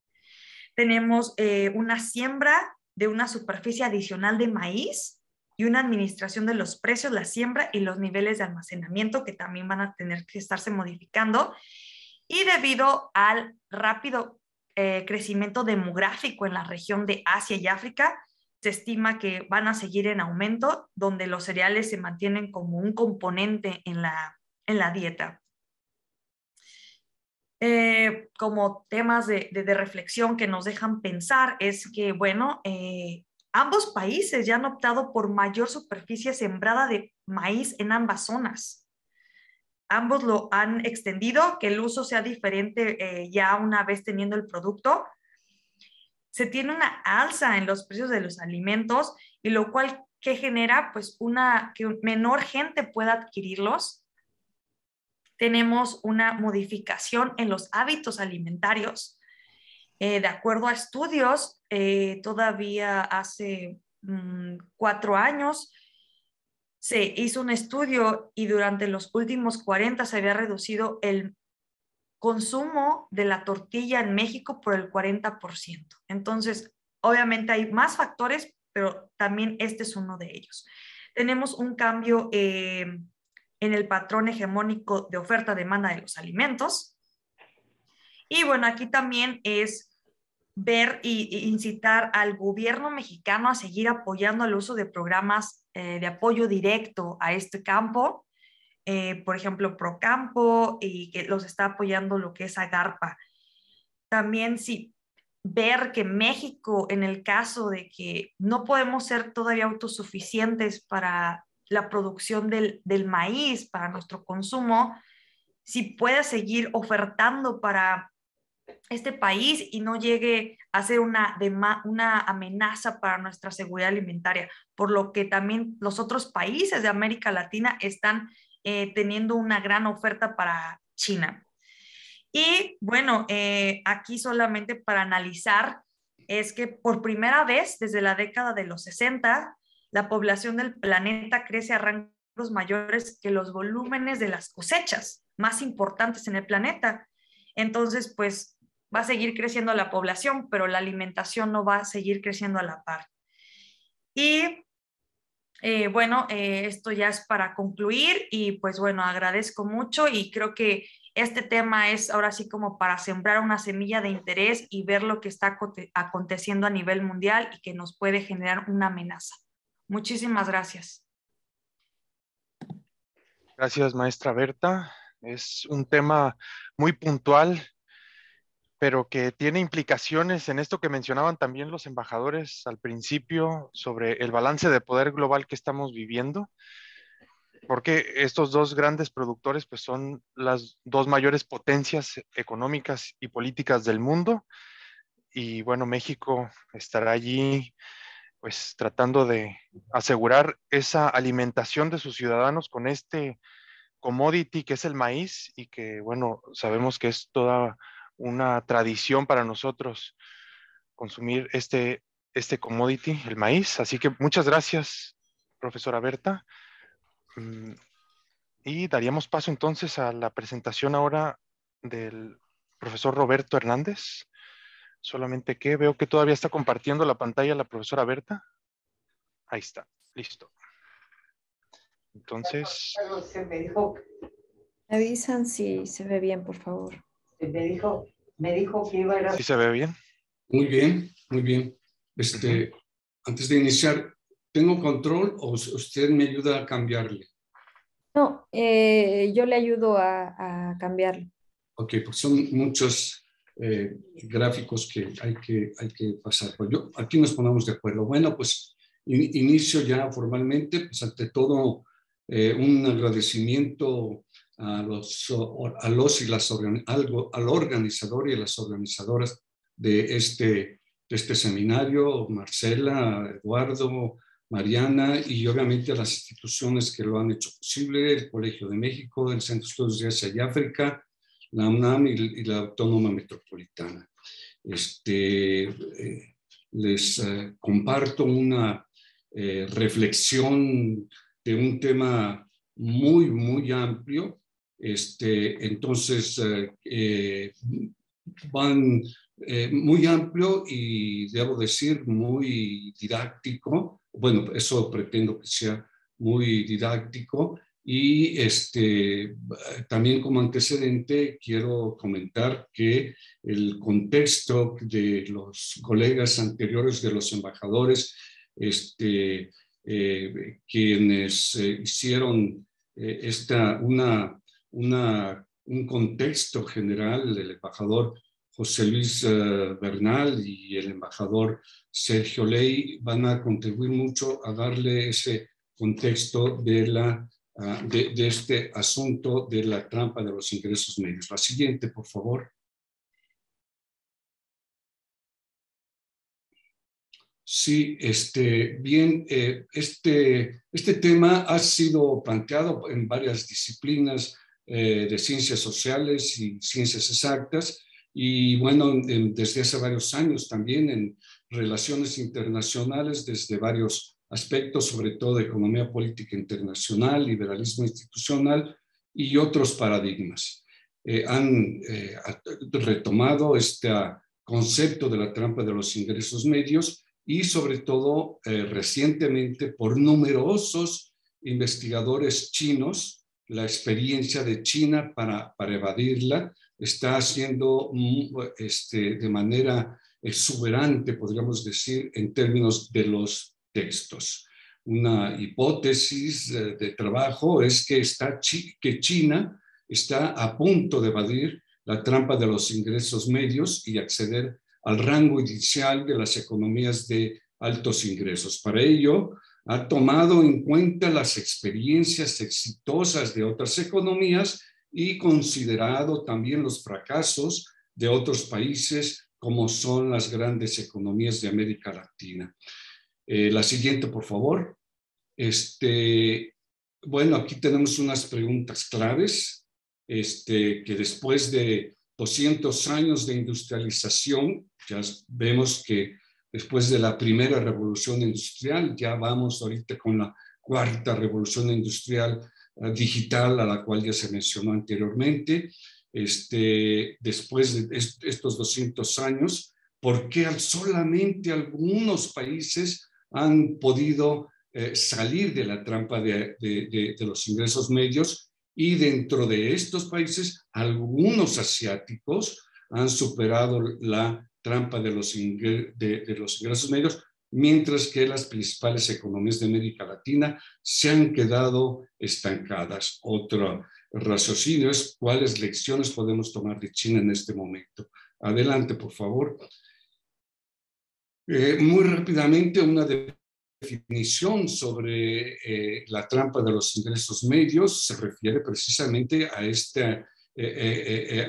Tenemos una siembra de una superficie adicional de maíz y una administración de los precios, la siembra y los niveles de almacenamiento que también van a tener que estarse modificando. Y debido al rápido crecimiento demográfico en la región de Asia y África, se estima que van a seguir en aumento, donde los cereales se mantienen como un componente en la dieta. Como temas de reflexión que nos dejan pensar es que, bueno, ambos países ya han optado por mayor superficie sembrada de maíz en ambas zonas. Ambos lo han extendido, que el uso sea diferente ya una vez teniendo el producto. Se tiene una alza en los precios de los alimentos, y lo cual que genera pues que menor gente pueda adquirirlos. Tenemos una modificación en los hábitos alimentarios. De acuerdo a estudios, todavía hace 4 años se hizo un estudio y durante los últimos 40 se había reducido el consumo de la tortilla en México por el 40%. Entonces, obviamente hay más factores, pero también este es uno de ellos. Tenemos un cambio en el patrón hegemónico de oferta-demanda de los alimentos. Y bueno, aquí también es ver e incitar al gobierno mexicano a seguir apoyando el uso de programas de apoyo directo a este campo, por ejemplo, Procampo, y que los está apoyando lo que es Agarpa. También sí, ver que México, en el caso de que no podemos ser todavía autosuficientes para la producción del maíz para nuestro consumo, si puede seguir ofertando para este país y no llegue a ser una amenaza para nuestra seguridad alimentaria, por lo que también los otros países de América Latina están teniendo una gran oferta para China. Y bueno, aquí solamente para analizar es que por primera vez desde la década de los 60, la población del planeta crece a rangos mayores que los volúmenes de las cosechas más importantes en el planeta. Entonces, pues va a seguir creciendo la población, pero la alimentación no va a seguir creciendo a la par. Y bueno, esto ya es para concluir y pues bueno, agradezco mucho y creo que este tema es ahora sí como para sembrar una semilla de interés y ver lo que está aconteciendo a nivel mundial y que nos puede generar una amenaza. Muchísimas gracias. Gracias, maestra Berta. Es un tema muy puntual, pero que tiene implicaciones en esto que mencionaban también los embajadores al principio sobre el balance de poder global que estamos viviendo, porque estos dos grandes productores pues son las dos mayores potencias económicas y políticas del mundo, y bueno, México estará allí pues tratando de asegurar esa alimentación de sus ciudadanos con este commodity que es el maíz, y que bueno, sabemos que es toda una tradición para nosotros consumir este commodity, el maíz. Así que muchas gracias, profesora Berta. Y daríamos paso entonces a la presentación ahora del profesor Roberto Hernández. Solamente que veo que todavía está compartiendo la pantalla la profesora Berta. Ahí está, listo. Entonces... Me avisan si se ve bien, por favor. Me dijo que iba a... ¿Sí se ve bien? Muy bien, muy bien. Antes de iniciar, ¿tengo control o usted me ayuda a cambiarle? No, yo le ayudo a cambiarlo. Ok, pues son muchos gráficos que hay que pasar. Pues aquí nos ponemos de acuerdo. Bueno, pues inicio ya formalmente. Pues ante todo, un agradecimiento al organizador y a las organizadoras de este seminario, Marcela, Eduardo, Mariana, y obviamente a las instituciones que lo han hecho posible, el Colegio de México, el Centro de Estudios de Asia y África, la UNAM y la Autónoma Metropolitana. Les comparto una reflexión de un tema muy, muy amplio. Entonces, van muy amplio y debo decir muy didáctico. Bueno, eso pretendo que sea muy didáctico. Y también como antecedente quiero comentar que el contexto de los colegas anteriores, de los embajadores, quienes hicieron un contexto general, el embajador José Luis Bernal y el embajador Sergio Ley, van a contribuir mucho a darle ese contexto de este asunto de la trampa de los ingresos medios. La siguiente, por favor. Sí, bien, este tema ha sido planteado en varias disciplinas de ciencias sociales y ciencias exactas, y bueno, desde hace varios años también en relaciones internacionales, desde varios aspectos, sobre todo de economía política internacional, liberalismo institucional y otros paradigmas. Han retomado este concepto de la trampa de los ingresos medios y sobre todo recientemente por numerosos investigadores chinos, la experiencia de China para evadirla está haciendo de manera exuberante, podríamos decir, en términos de los textos. Una hipótesis de trabajo es que China está a punto de evadir la trampa de los ingresos medios y acceder al rango inicial de las economías de altos ingresos. Para ello, ha tomado en cuenta las experiencias exitosas de otras economías y considerado también los fracasos de otros países como son las grandes economías de América Latina. La siguiente, por favor. Bueno, aquí tenemos unas preguntas claves, que después de 200 años de industrialización, ya vemos que después de la primera revolución industrial, ya vamos ahorita con la cuarta revolución industrial digital, a la cual ya se mencionó anteriormente. Después de estos 200 años, ¿por qué solamente algunos países han podido salir de la trampa de los ingresos medios? Y dentro de estos países, algunos asiáticos han superado la trampa de los ingresos medios, mientras que las principales economías de América Latina se han quedado estancadas. Otro raciocinio es cuáles lecciones podemos tomar de China en este momento. Adelante, por favor. Muy rápidamente, una definición sobre la trampa de los ingresos medios se refiere precisamente a esta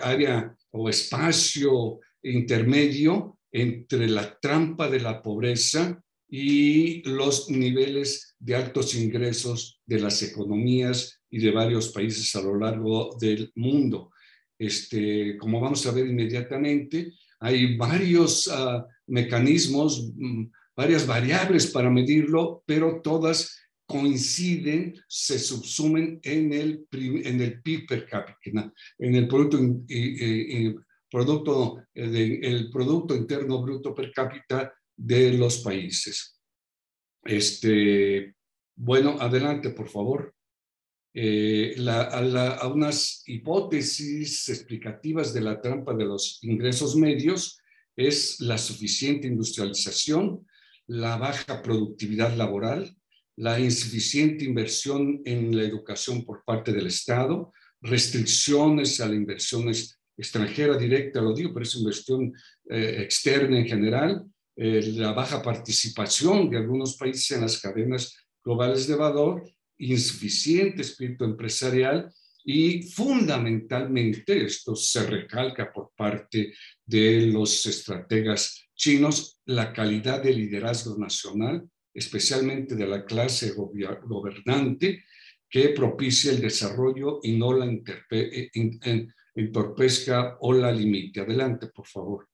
área o espacio intermedio entre la trampa de la pobreza y los niveles de altos ingresos de las economías y de varios países a lo largo del mundo. Como vamos a ver inmediatamente, hay varios mecanismos, varias variables para medirlo, pero todas coinciden, se subsumen en el PIB per cápita, en el Producto Interno Bruto per cápita de los países. Bueno, adelante, por favor. A unas hipótesis explicativas de la trampa de los ingresos medios es la suficiente industrialización, la baja productividad laboral, la insuficiente inversión en la educación por parte del Estado, restricciones a la inversión extranjera directa, lo digo, pero es inversión externa en general, la baja participación de algunos países en las cadenas globales de valor insuficiente espíritu empresarial y fundamentalmente, esto se recalca por parte de los estrategas chinos, la calidad de liderazgo nacional, especialmente de la clase gobernante, que propicia el desarrollo y no la entorpezca o la limite. Adelante, por favor.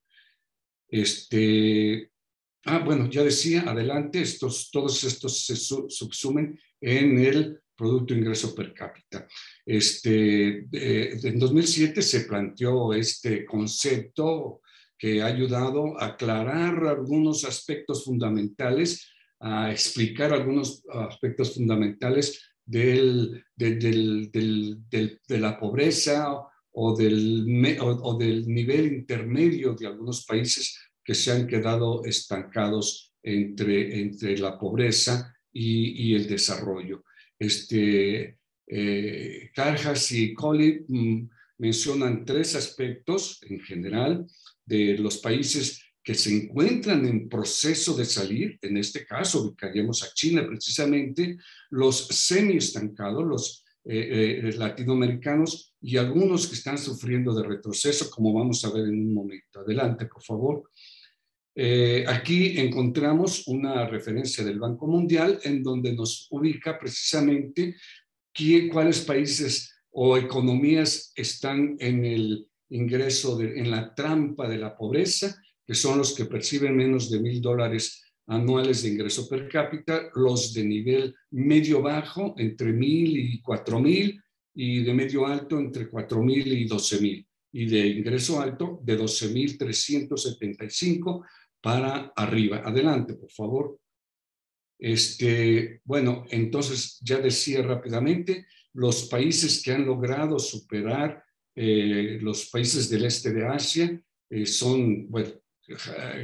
Bueno, ya decía, adelante, todos estos se subsumen en el Producto Ingreso Per Cápita. En 2007 se planteó este concepto que ha ayudado a aclarar algunos aspectos fundamentales, a explicar algunos aspectos fundamentales de la pobreza o del nivel intermedio de algunos países que se han quedado estancados entre la pobreza y el desarrollo. Carhart y Colley mencionan 3 aspectos en general de los países que se encuentran en proceso de salir. En este caso, ubicaríamos a China precisamente, los semiestancados, los latinoamericanos y algunos que están sufriendo de retroceso, como vamos a ver en un momento. Adelante, por favor. Aquí encontramos una referencia del Banco Mundial en donde nos ubica precisamente cuáles países o economías están en el ingreso, en la trampa de la pobreza, que son los que perciben menos de $1,000 anuales de ingreso per cápita, los de nivel medio-bajo entre 1,000 y 4,000, y de medio alto entre 4,000 y 12,000, y de ingreso alto de 12,375 para arriba. Adelante, por favor. Bueno, entonces ya decía rápidamente, los países que han logrado superar los países del este de Asia son, bueno,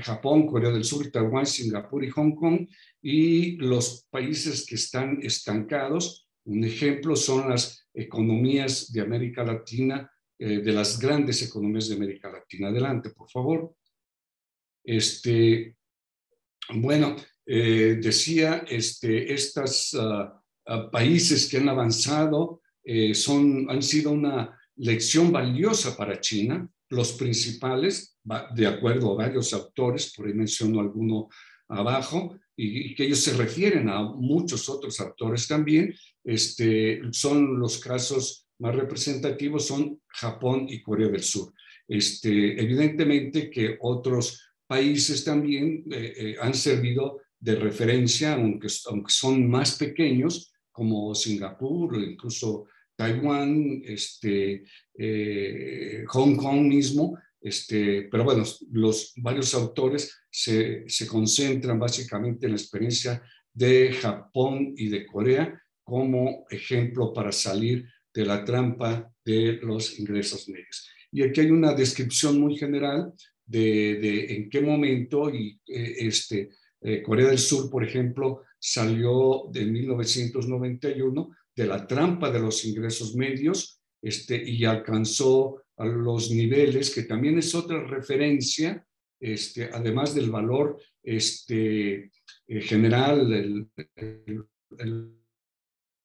Japón, Corea del Sur, Taiwán, Singapur y Hong Kong, y los países que están estancados, un ejemplo son las economías de América Latina, de las grandes economías de América Latina. Adelante, por favor. Bueno, decía, estos países que han avanzado han sido una lección valiosa para China. Los principales, de acuerdo a varios autores, por ahí menciono alguno abajo, y que ellos se refieren a muchos otros autores también, son los casos más representativos, son Japón y Corea del Sur. Evidentemente que otros países también han servido de referencia, aunque son más pequeños, como Singapur, incluso Taiwán, Hong Kong mismo, pero bueno, los varios autores se concentran básicamente en la experiencia de Japón y de Corea como ejemplo para salir de la trampa de los ingresos medios. Y aquí hay una descripción muy general de en qué momento Corea del Sur, por ejemplo, salió de 1991 de la trampa de los ingresos medios y alcanzó a los niveles, que también es otra referencia, además del valor general, el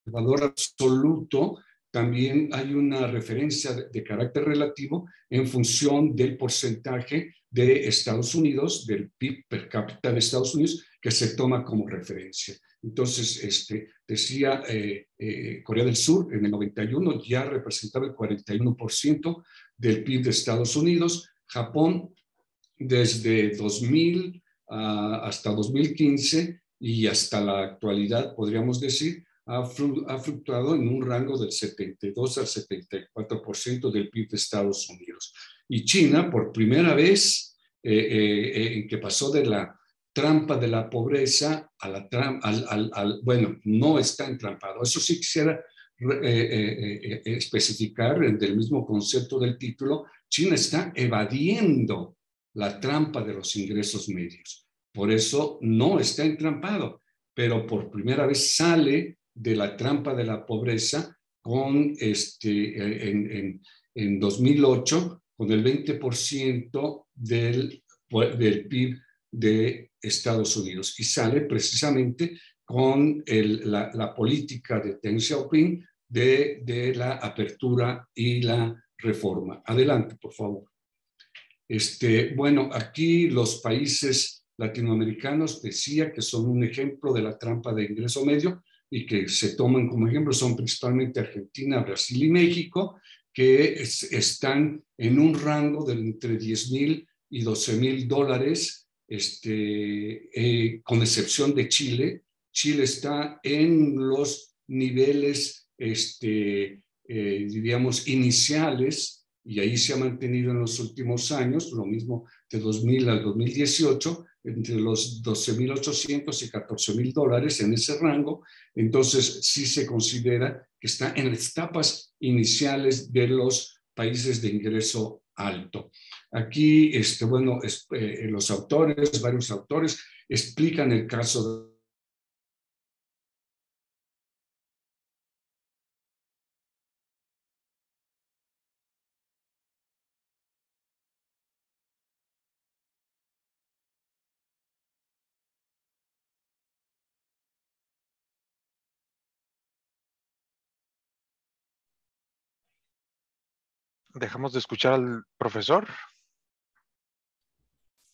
valor absoluto, también hay una referencia de carácter relativo en función del porcentaje de Estados Unidos, del PIB per cápita de Estados Unidos, que se toma como referencia. Entonces, decía, Corea del Sur en el 91 ya representaba el 41% del PIB de Estados Unidos. Japón, desde 2000 hasta 2015 y hasta la actualidad, podríamos decir, ha fluctuado en un rango del 72 al 74% del PIB de Estados Unidos. Y China, por primera vez, en que pasó de la trampa de la pobreza a la bueno, no está entrampado. Eso sí quisiera especificar del mismo concepto del título. China está evadiendo la trampa de los ingresos medios. Por eso no está entrampado, pero por primera vez sale de la trampa de la pobreza con en 2008 con el 20% del PIB de Estados Unidos, y sale precisamente con la política de Deng Xiaoping de la apertura y la reforma. Adelante, por favor. Bueno, aquí los países latinoamericanos decía que son un ejemplo de la trampa de ingreso medio y que se toman como ejemplo son principalmente Argentina, Brasil y México, que están en un rango de entre 10,000 y 12,000 dólares, con excepción de Chile. Chile está en los niveles, diríamos, iniciales, y ahí se ha mantenido en los últimos años, lo mismo de 2000 al 2018, entre los 12,800 y 14,000 dólares en ese rango. Entonces sí se considera que está en las etapas iniciales de los países de ingreso alto. Aquí, bueno, los autores, varios autores, explican el caso de Dejamos de escuchar al profesor.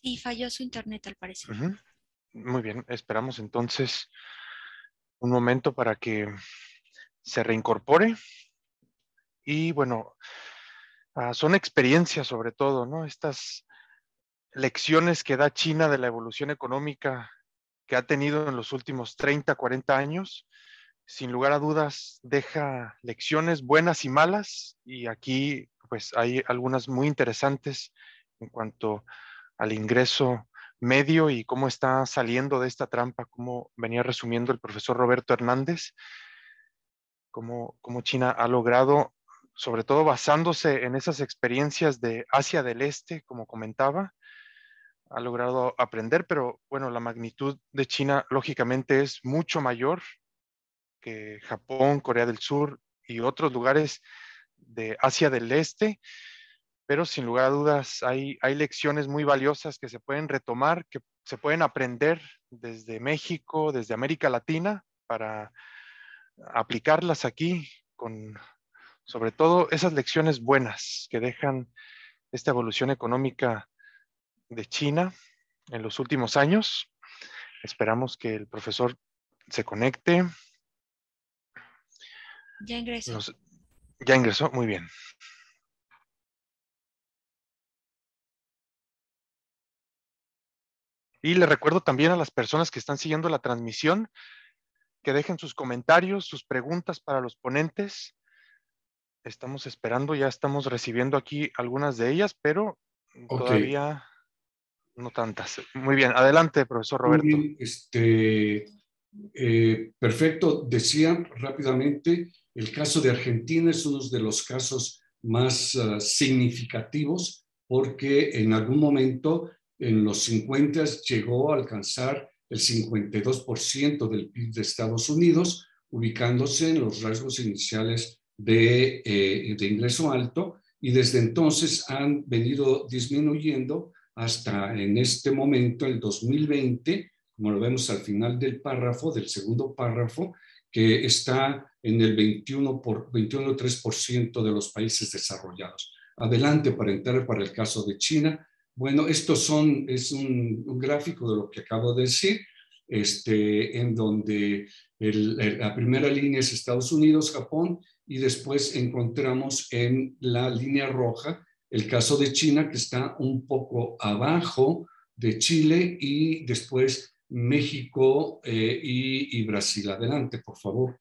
Sí, falló su internet al parecer. Muy bien, esperamos entonces un momento para que se reincorpore. Y bueno, son experiencias sobre todo, ¿no? Estas lecciones que da China de la evolución económica que ha tenido en los últimos 30, 40 años, sin lugar a dudas deja lecciones buenas y malas, y aquí pues hay algunas muy interesantes en cuanto al ingreso medio y cómo está saliendo de esta trampa, como venía resumiendo el profesor Roberto Hernández, cómo China ha logrado, sobre todo basándose en esas experiencias de Asia del Este, como comentaba, ha logrado aprender, pero bueno, la magnitud de China lógicamente es mucho mayor que Japón, Corea del Sur y otros lugares de Asia del Este, pero sin lugar a dudas hay lecciones muy valiosas que se pueden retomar, que se pueden aprender desde México, desde América Latina, para aplicarlas aquí con sobre todo esas lecciones buenas que dejan esta evolución económica de China en los últimos años. Esperamos que el profesor se conecte. Ya ingresó. Ya ingresó, muy bien. Y le recuerdo también a las personas que están siguiendo la transmisión que dejen sus comentarios, sus preguntas para los ponentes. Estamos esperando, ya estamos recibiendo aquí algunas de ellas, pero todavía no tantas. Muy bien, adelante, profesor Roberto. Muy bien, perfecto. Decía rápidamente, el caso de Argentina es uno de los casos más significativos porque en algún momento en los 50 llegó a alcanzar el 52% del PIB de Estados Unidos, ubicándose en los rasgos iniciales de ingreso alto, y desde entonces han venido disminuyendo hasta en este momento, el 2020, como lo vemos al final del párrafo, del segundo párrafo, que está en el 21,3% de los países desarrollados. Adelante para entrar para el caso de China. Bueno, es un gráfico de lo que acabo de decir, en donde la primera línea es Estados Unidos, Japón, y después encontramos en la línea roja el caso de China, que está un poco abajo de Chile, y después México y Brasil. Adelante, por favor.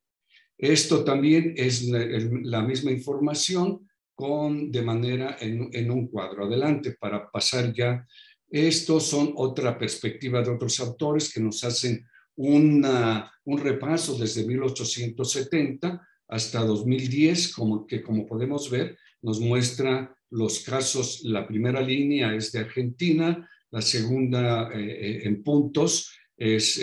Esto también es la misma información de manera en un cuadro. Adelante, para pasar ya. Estos son otra perspectiva de otros autores que nos hacen un repaso desde 1870 hasta 2010, como podemos ver, nos muestra los casos. La primera línea es de Argentina, la segunda en puntos es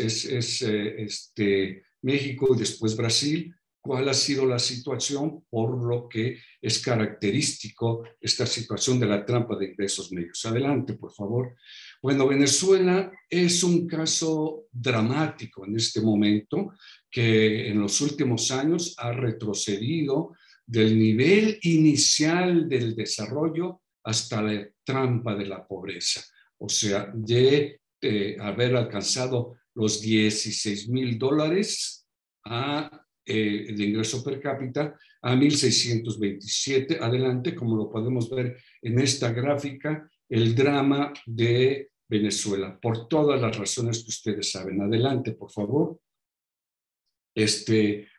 México y después Brasil. ¿Cuál ha sido la situación? Por lo que es característico esta situación de la trampa de ingresos medios. Adelante, por favor. Bueno, Venezuela es un caso dramático en este momento, que en los últimos años ha retrocedido del nivel inicial del desarrollo hasta la trampa de la pobreza. O sea, de haber alcanzado los $16,000 de ingreso per cápita a 1,627. Adelante, como lo podemos ver en esta gráfica, el drama de Venezuela, por todas las razones que ustedes saben. Adelante, por favor.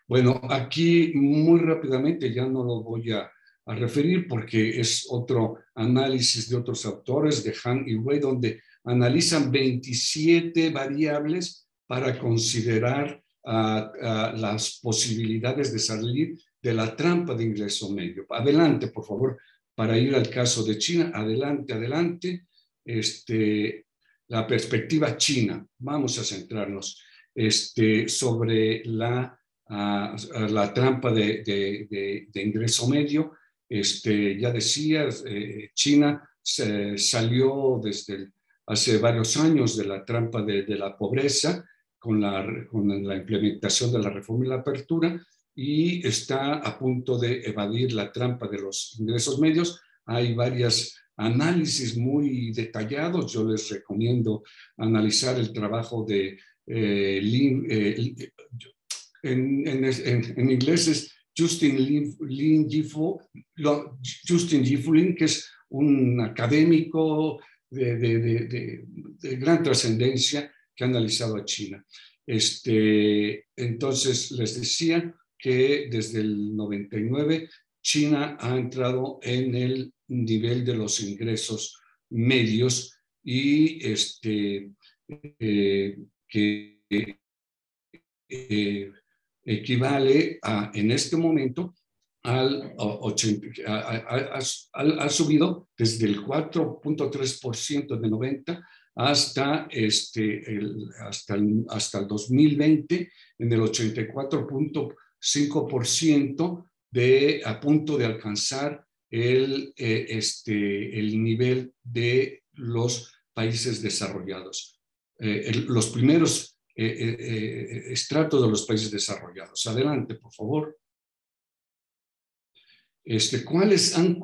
Bueno, aquí muy rápidamente, ya no lo voy a referir porque es otro análisis de otros autores, de Han y Wei, donde analizan 27 variables para considerar las posibilidades de salir de la trampa de ingreso medio. Adelante, por favor, para ir al caso de China. Adelante, adelante. La perspectiva china. Vamos a centrarnos sobre la trampa de ingreso medio. Ya decías, China salió desde hace varios años de la trampa de la pobreza con la implementación de la reforma y la apertura, y está a punto de evadir la trampa de los ingresos medios. Hay varios análisis muy detallados. Yo les recomiendo analizar el trabajo de en inglés es Justin Gifulin, que es un académico de gran trascendencia que ha analizado a China. Entonces, les decía que desde el 99 China ha entrado en el nivel de los ingresos medios y que equivale en este momento ha subido desde el 4.3% de 90 hasta el 2020 en el 84.5% a punto de alcanzar el nivel de los países desarrollados, los primeros estratos de los países desarrollados. Adelante, por favor. ¿Cuáles son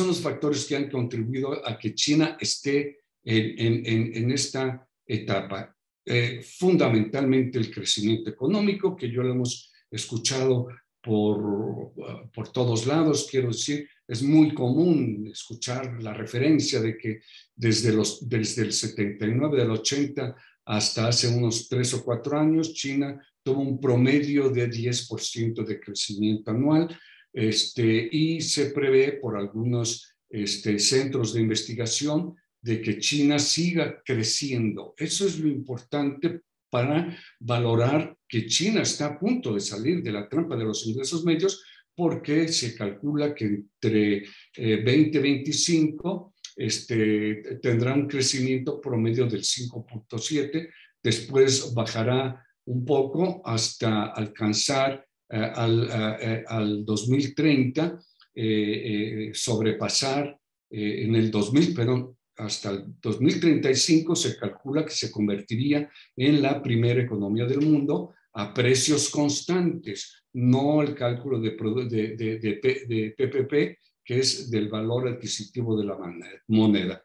los factores que han contribuido a que China esté en esta etapa? Fundamentalmente el crecimiento económico, que ya lo hemos escuchado por todos lados. Quiero decir, es muy común escuchar la referencia de que desde el 79, del 80 hasta hace unos 3 o 4 años, China tuvo un promedio de 10% de crecimiento anual. Y se prevé por algunos centros de investigación de que China siga creciendo. Eso es lo importante para valorar que China está a punto de salir de la trampa de los ingresos medios, porque se calcula que entre 2025 tendrá un crecimiento promedio del 5.7, después bajará un poco hasta alcanzar al 2030, sobrepasar hasta el 2035 se calcula que se convertiría en la primera economía del mundo a precios constantes, no el cálculo de PPP, que es del valor adquisitivo de la moneda.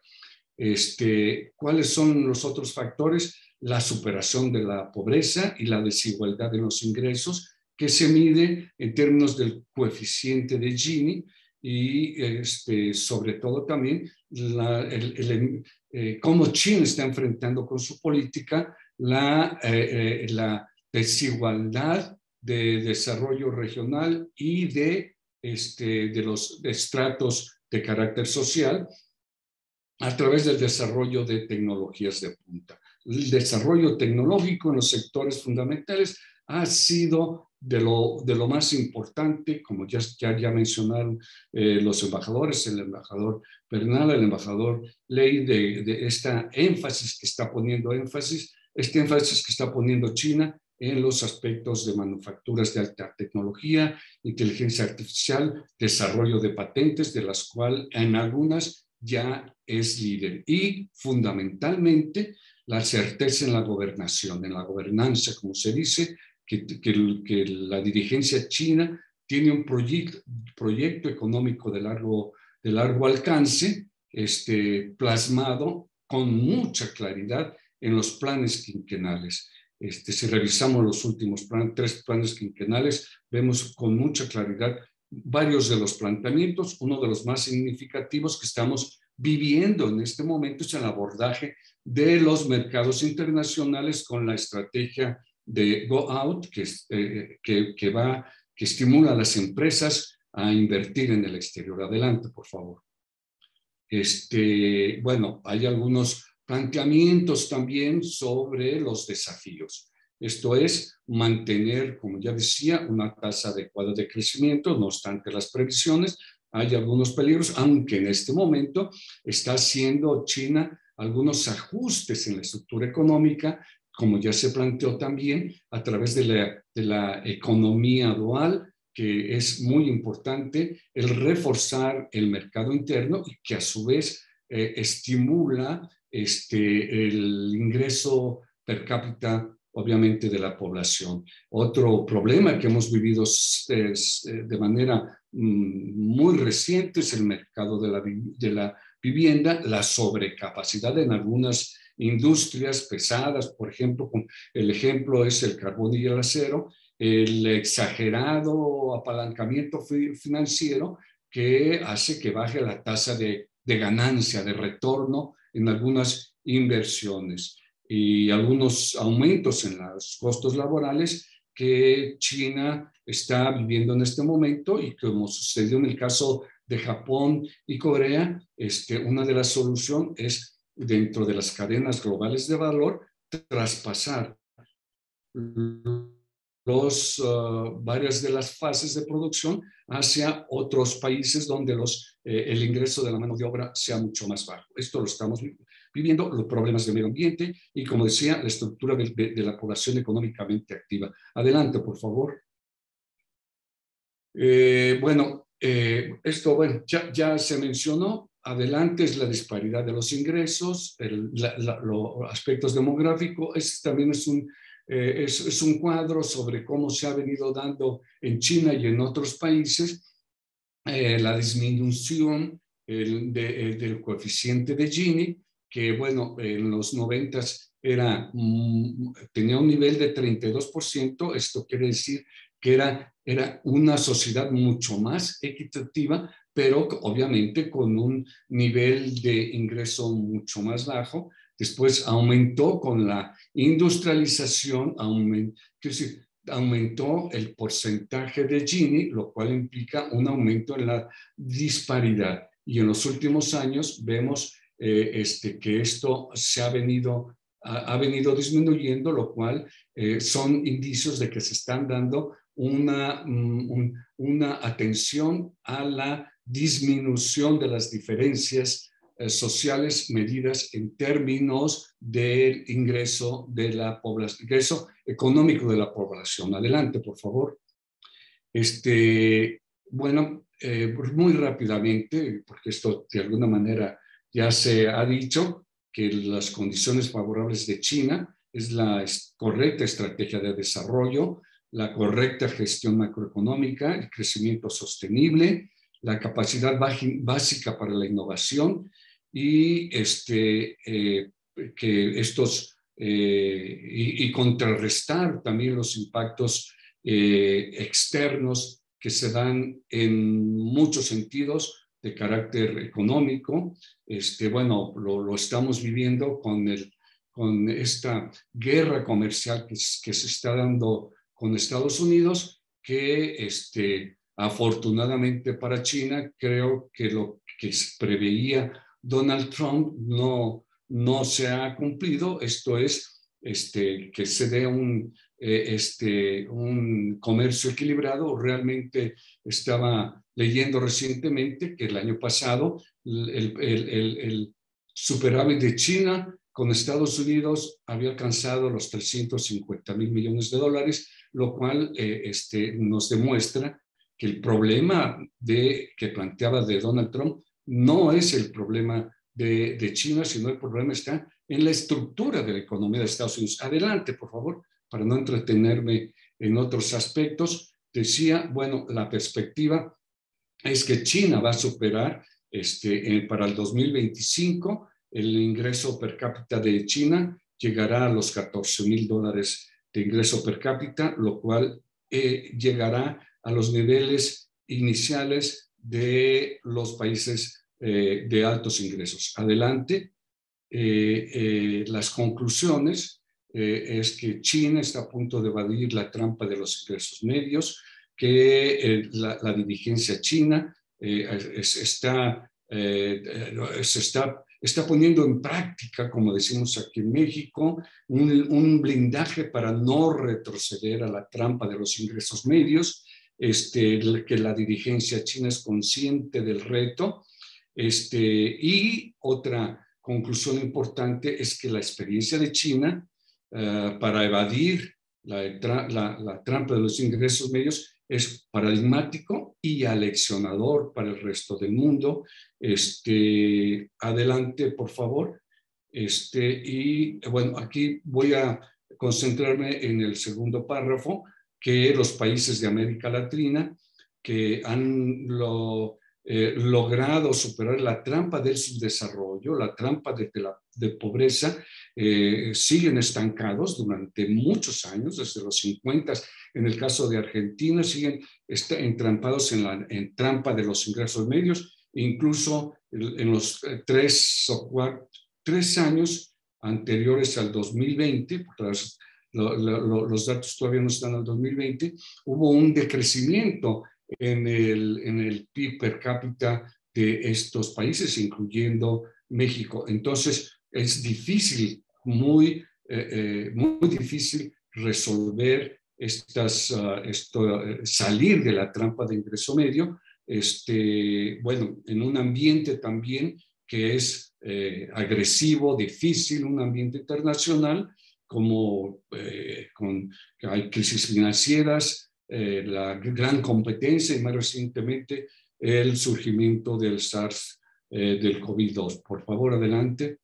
¿Cuáles son los otros factores? La superación de la pobreza y la desigualdad en los ingresos, que se mide en términos del coeficiente de Gini, y sobre todo también cómo China está enfrentando con su política la desigualdad de desarrollo regional y de los estratos de carácter social a través del desarrollo de tecnologías de punta. El desarrollo tecnológico en los sectores fundamentales ha sido de lo más importante, como ya mencionaron los embajadores, el embajador Bernal, el embajador Ley, de esta énfasis que está poniendo China en los aspectos de manufacturas de alta tecnología, inteligencia artificial, desarrollo de patentes, de las cuales en algunas ya es líder. Y fundamentalmente la certeza en la gobernación, en la gobernanza, como se dice, que la dirigencia china tiene un proyecto económico de largo alcance, plasmado con mucha claridad en los planes quinquenales. Si revisamos los últimos 3 planes quinquenales, vemos con mucha claridad varios de los planteamientos. Uno de los más significativos que estamos viviendo en este momento es el abordaje de los mercados internacionales con la estrategia de Go Out, que estimula a las empresas a invertir en el exterior. Adelante, por favor. Bueno, hay algunos planteamientos también sobre los desafíos. Esto es mantener, como ya decía, una tasa adecuada de crecimiento, no obstante las previsiones. Hay algunos peligros, aunque en este momento está haciendo China algunos ajustes en la estructura económica, como ya se planteó también, a través de la economía dual, que es muy importante el reforzar el mercado interno y que a su vez estimula el ingreso per cápita, obviamente, de la población. Otro problema que hemos vivido de manera muy reciente es el mercado de la vivienda, la sobrecapacidad en algunas industrias pesadas, por ejemplo, el ejemplo es el carbón y el acero, el exagerado apalancamiento financiero que hace que baje la tasa de ganancia, de retorno en algunas inversiones y algunos aumentos en los costos laborales que China está viviendo en este momento y como sucedió en el caso de Japón y Corea, una de las soluciones es dentro de las cadenas globales de valor traspasar varias de las fases de producción hacia otros países donde el ingreso de la mano de obra sea mucho más bajo. Esto lo estamos viviendo, los problemas de medio ambiente y, como decía, la estructura de la población económicamente activa. Adelante, por favor. Esto ya se mencionó. Adelante es la disparidad de los ingresos, los aspectos demográficos. Este también es un cuadro sobre cómo se ha venido dando en China y en otros países la disminución del coeficiente de Gini, que bueno, en los 90s tenía un nivel de 32%. Esto quiere decir que era una sociedad mucho más equitativa, pero obviamente con un nivel de ingreso mucho más bajo. Después aumentó con la industrialización, aumentó el porcentaje de Gini, lo cual implica un aumento en la disparidad. Y en los últimos años vemos que esto ha venido disminuyendo, lo cual son indicios de que se están dando una atención a la disminución de las diferencias sociales medidas en términos del ingreso de la población, ingreso económico de la población. Adelante, por favor. Bueno, muy rápidamente, porque esto de alguna manera ya se ha dicho, que las condiciones favorables de China es la correcta estrategia de desarrollo, la correcta gestión macroeconómica, el crecimiento sostenible, la capacidad básica para la innovación y y contrarrestar también los impactos externos que se dan en muchos sentidos de carácter económico. Bueno, lo estamos viviendo con esta guerra comercial que se está dando con Estados Unidos, que afortunadamente para China, creo que lo que preveía Donald Trump no se ha cumplido. Esto es que se dé un comercio equilibrado. Realmente estaba leyendo recientemente que el año pasado el superávit de China con Estados Unidos había alcanzado los 350,000 millones de dólares, lo cual nos demuestra que el problema que planteaba de Donald Trump no es el problema de China, sino el problema está en la estructura de la economía de Estados Unidos. Adelante, por favor, para no entretenerme en otros aspectos. Decía, bueno, la perspectiva es que China va a superar para el 2025, el ingreso per cápita de China llegará a los $14,000 de ingreso per cápita, lo cual llegará a los niveles iniciales de los países de altos ingresos. Adelante. Las conclusiones es que China está a punto de evadir la trampa de los ingresos medios, que la dirigencia china está poniendo en práctica, como decimos aquí en México, un blindaje para no retroceder a la trampa de los ingresos medios, que la dirigencia china es consciente del reto, y otra conclusión importante es que la experiencia de China para evadir la trampa de los ingresos medios es paradigmático y aleccionador para el resto del mundo. Adelante, por favor. Y bueno, aquí voy a concentrarme en el segundo párrafo, que los países de América Latina que han logrado superar la trampa del subdesarrollo, la trampa de pobreza, siguen estancados durante muchos años, desde los 50. En el caso de Argentina, siguen entrampados en trampa de los ingresos medios, incluso en los 3 años anteriores al 2020, los datos todavía no están al 2020, hubo un decrecimiento en el PIB per cápita de estos países, incluyendo México. Entonces, es difícil, muy difícil resolver salir de la trampa de ingreso medio, bueno, en un ambiente también que es agresivo, difícil, un ambiente internacional, como que hay crisis financieras, la gran competencia y más recientemente el surgimiento del SARS, del COVID-2. Por favor, adelante.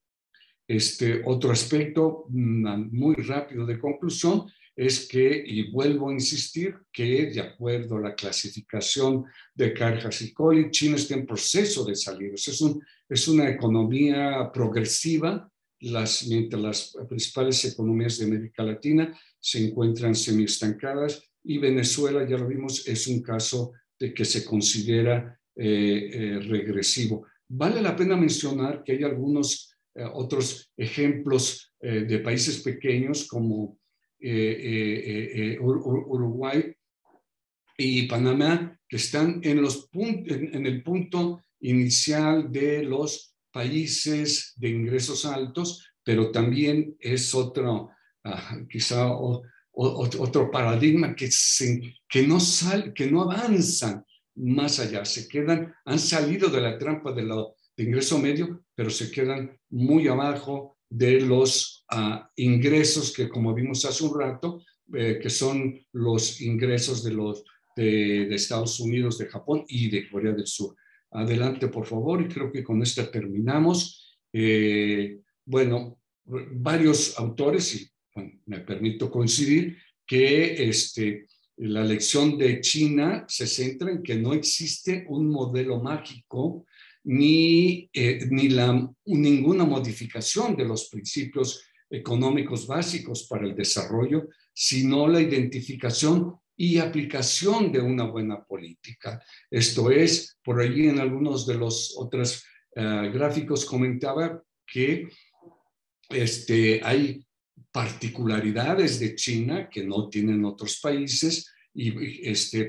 Otro aspecto muy rápido de conclusión es que, y vuelvo a insistir, que de acuerdo a la clasificación de Carhart y Collie, China está en proceso de salir. Es una economía progresiva, mientras las principales economías de América Latina se encuentran semiestancadas, y Venezuela, ya lo vimos, es un caso de que se considera regresivo. Vale la pena mencionar que hay algunos otros ejemplos de países pequeños como Uruguay y Panamá, que están en el punto inicial de los países de ingresos altos, pero también es otro, quizá otro paradigma que no avanzan más allá, han salido de la trampa de ingreso medio, pero se quedan muy abajo de los ingresos que, como vimos hace un rato, que son los ingresos de Estados Unidos, de Japón y de Corea del Sur. Adelante, por favor, y creo que con esta terminamos. Bueno, varios autores, y bueno, me permito coincidir, que la lección de China se centra en que no existe un modelo mágico ni ninguna modificación de los principios económicos básicos para el desarrollo, sino la identificación y aplicación de una buena política. Esto es, por allí en algunos de los otros gráficos comentaba que hay particularidades de China que no tienen otros países,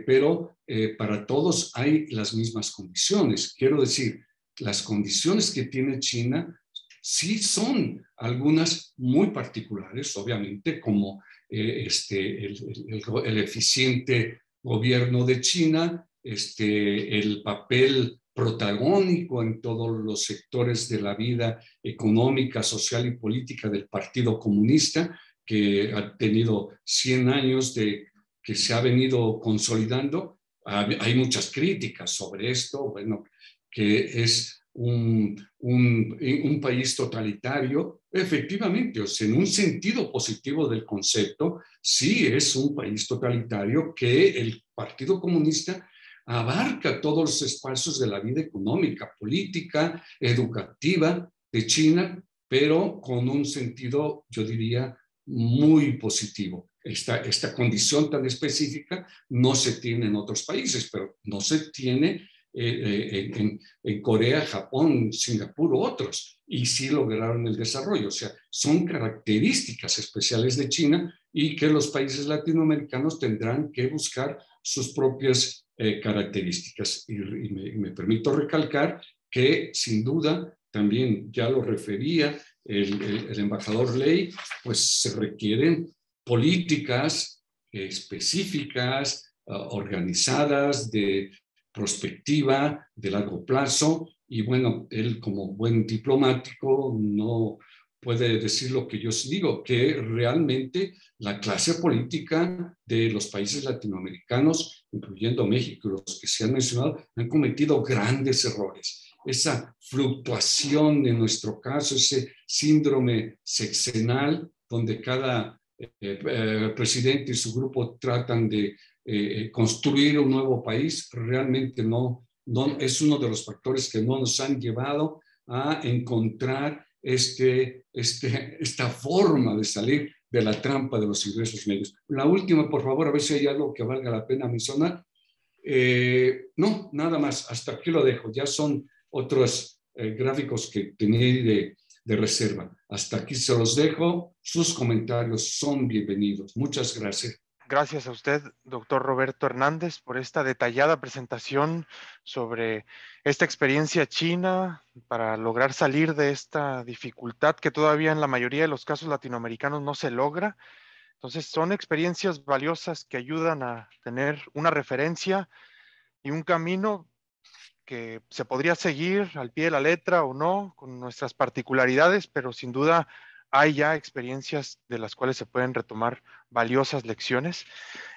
pero para todos hay las mismas condiciones. Quiero decir, las condiciones que tiene China sí son algunas muy particulares, obviamente, como el eficiente gobierno de China, el papel protagónico en todos los sectores de la vida económica, social y política del Partido Comunista, que ha tenido 100 años que se ha venido consolidando. Hay muchas críticas sobre esto, bueno, que es un país totalitario. Efectivamente, o sea, en un sentido positivo del concepto, sí es un país totalitario que el Partido Comunista abarca todos los espacios de la vida económica, política, educativa de China, pero con un sentido, yo diría, muy positivo. Esta condición tan específica no se tiene en otros países, pero no se tiene en Corea, Japón, Singapur u otros, y sí lograron el desarrollo. O sea, son características especiales de China y que los países latinoamericanos tendrán que buscar sus propias características. Y me permito recalcar que sin duda, también ya lo refería el embajador Ley, pues se requieren políticas específicas, organizadas, de prospectiva, de largo plazo, y bueno, él como buen diplomático no puede decir lo que yo digo, que realmente la clase política de los países latinoamericanos, incluyendo México y los que se han mencionado, han cometido grandes errores. Esa fluctuación, en nuestro caso, ese síndrome sexenal, donde cada presidente y su grupo tratan de construir un nuevo país, realmente no es uno de los factores que no nos han llevado a encontrar esta forma de salir de la trampa de los ingresos medios. La última, por favor, a ver si hay algo que valga la pena mencionar. No, nada más, hasta aquí lo dejo. Ya son otros gráficos que tenía de reserva. Hasta aquí se los dejo. Sus comentarios son bienvenidos. Muchas gracias. Gracias a usted, doctor Roberto Hernández, por esta detallada presentación sobre esta experiencia china para lograr salir de esta dificultad que todavía en la mayoría de los casos latinoamericanos no se logra. Entonces, son experiencias valiosas que ayudan a tener una referencia y un camino que se podría seguir al pie de la letra o no, con nuestras particularidades, pero sin duda hay ya experiencias de las cuales se pueden retomar valiosas lecciones.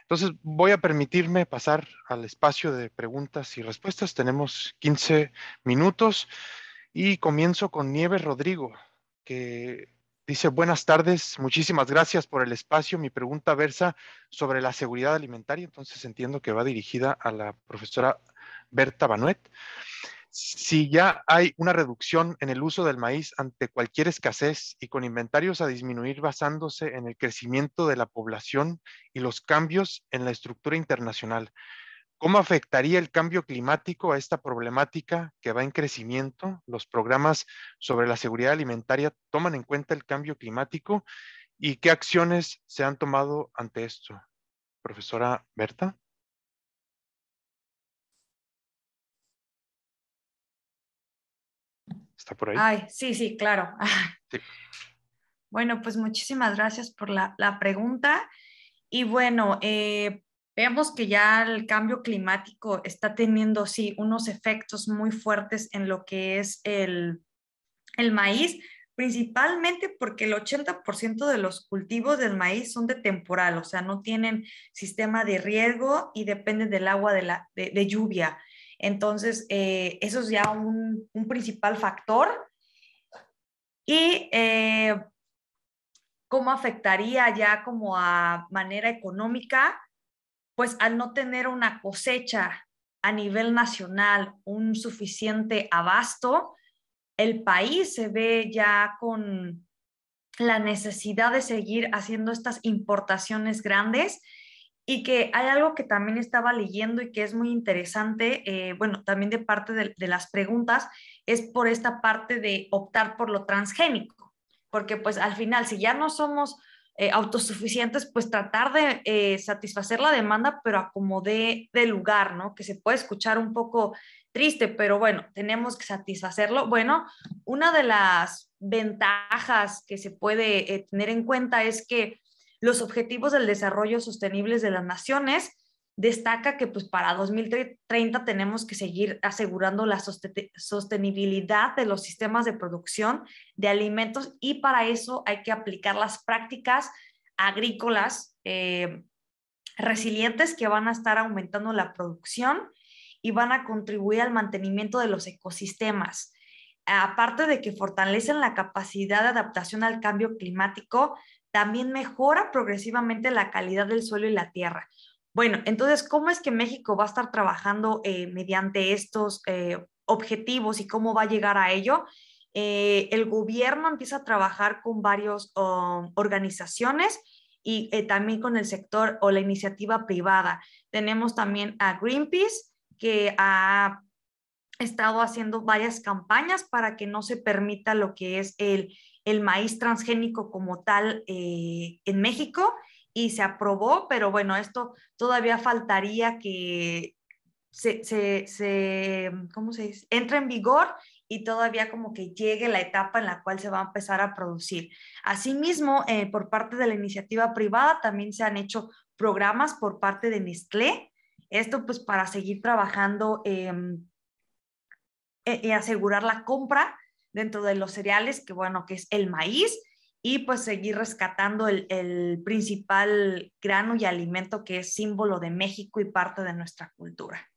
Entonces, voy a permitirme pasar al espacio de preguntas y respuestas. Tenemos 15 minutos y comienzo con Nieves Rodrigo, que dice: buenas tardes, muchísimas gracias por el espacio. Mi pregunta versa sobre la seguridad alimentaria, entonces entiendo que va dirigida a la profesora Berta Banuet. Si ya hay una reducción en el uso del maíz ante cualquier escasez y con inventarios a disminuir basándose en el crecimiento de la población y los cambios en la estructura internacional, ¿cómo afectaría el cambio climático a esta problemática que va en crecimiento? ¿Los programas sobre la seguridad alimentaria toman en cuenta el cambio climático? ¿Y qué acciones se han tomado ante esto? Profesora Berta. ¿Está por ahí? Ay, sí, claro. Sí. Bueno, pues muchísimas gracias por la pregunta. Y bueno, vemos que ya el cambio climático está teniendo, sí, unos efectos muy fuertes en lo que es el maíz, principalmente porque el 80% de los cultivos del maíz son de temporal, o sea, no tienen sistema de riego y dependen del agua de lluvia. Entonces, eso es ya un principal factor. Y ¿cómo afectaría ya como a manera económica? Pues al no tener una cosecha a nivel nacional, un suficiente abasto, el país se ve ya con la necesidad de seguir haciendo estas importaciones grandes. Y que hay algo que también estaba leyendo y que es muy interesante, bueno, también de parte de las preguntas, es por esta parte de optar por lo transgénico, porque pues al final, si ya no somos autosuficientes, pues tratar de satisfacer la demanda, pero a como de lugar, ¿no? Que se puede escuchar un poco triste, pero bueno, tenemos que satisfacerlo. Bueno, una de las ventajas que se puede tener en cuenta es que los Objetivos del Desarrollo Sostenibles de las Naciones destaca que pues para 2030 tenemos que seguir asegurando la sostenibilidad de los sistemas de producción de alimentos, y para eso hay que aplicar las prácticas agrícolas resilientes que van a estar aumentando la producción y van a contribuir al mantenimiento de los ecosistemas. aparte de que fortalecen la capacidad de adaptación al cambio climático, también mejora progresivamente la calidad del suelo y la tierra. Bueno, entonces, ¿cómo es que México va a estar trabajando mediante estos objetivos y cómo va a llegar a ello? El gobierno empieza a trabajar con varias organizaciones y también con el sector o la iniciativa privada. Tenemos también a Greenpeace, que ha estado haciendo varias campañas para que no se permita lo que es el maíz transgénico como tal en México, y se aprobó, pero bueno, esto todavía faltaría que ¿cómo se dice? Entre en vigor y todavía como que llegue la etapa en la cual se va a empezar a producir. Asimismo, por parte de la iniciativa privada también se han hecho programas por parte de Nestlé, esto pues para seguir trabajando y asegurar la compra dentro de los cereales, que bueno, que es el maíz, y pues seguir rescatando el principal grano y alimento que es símbolo de México y parte de nuestra cultura.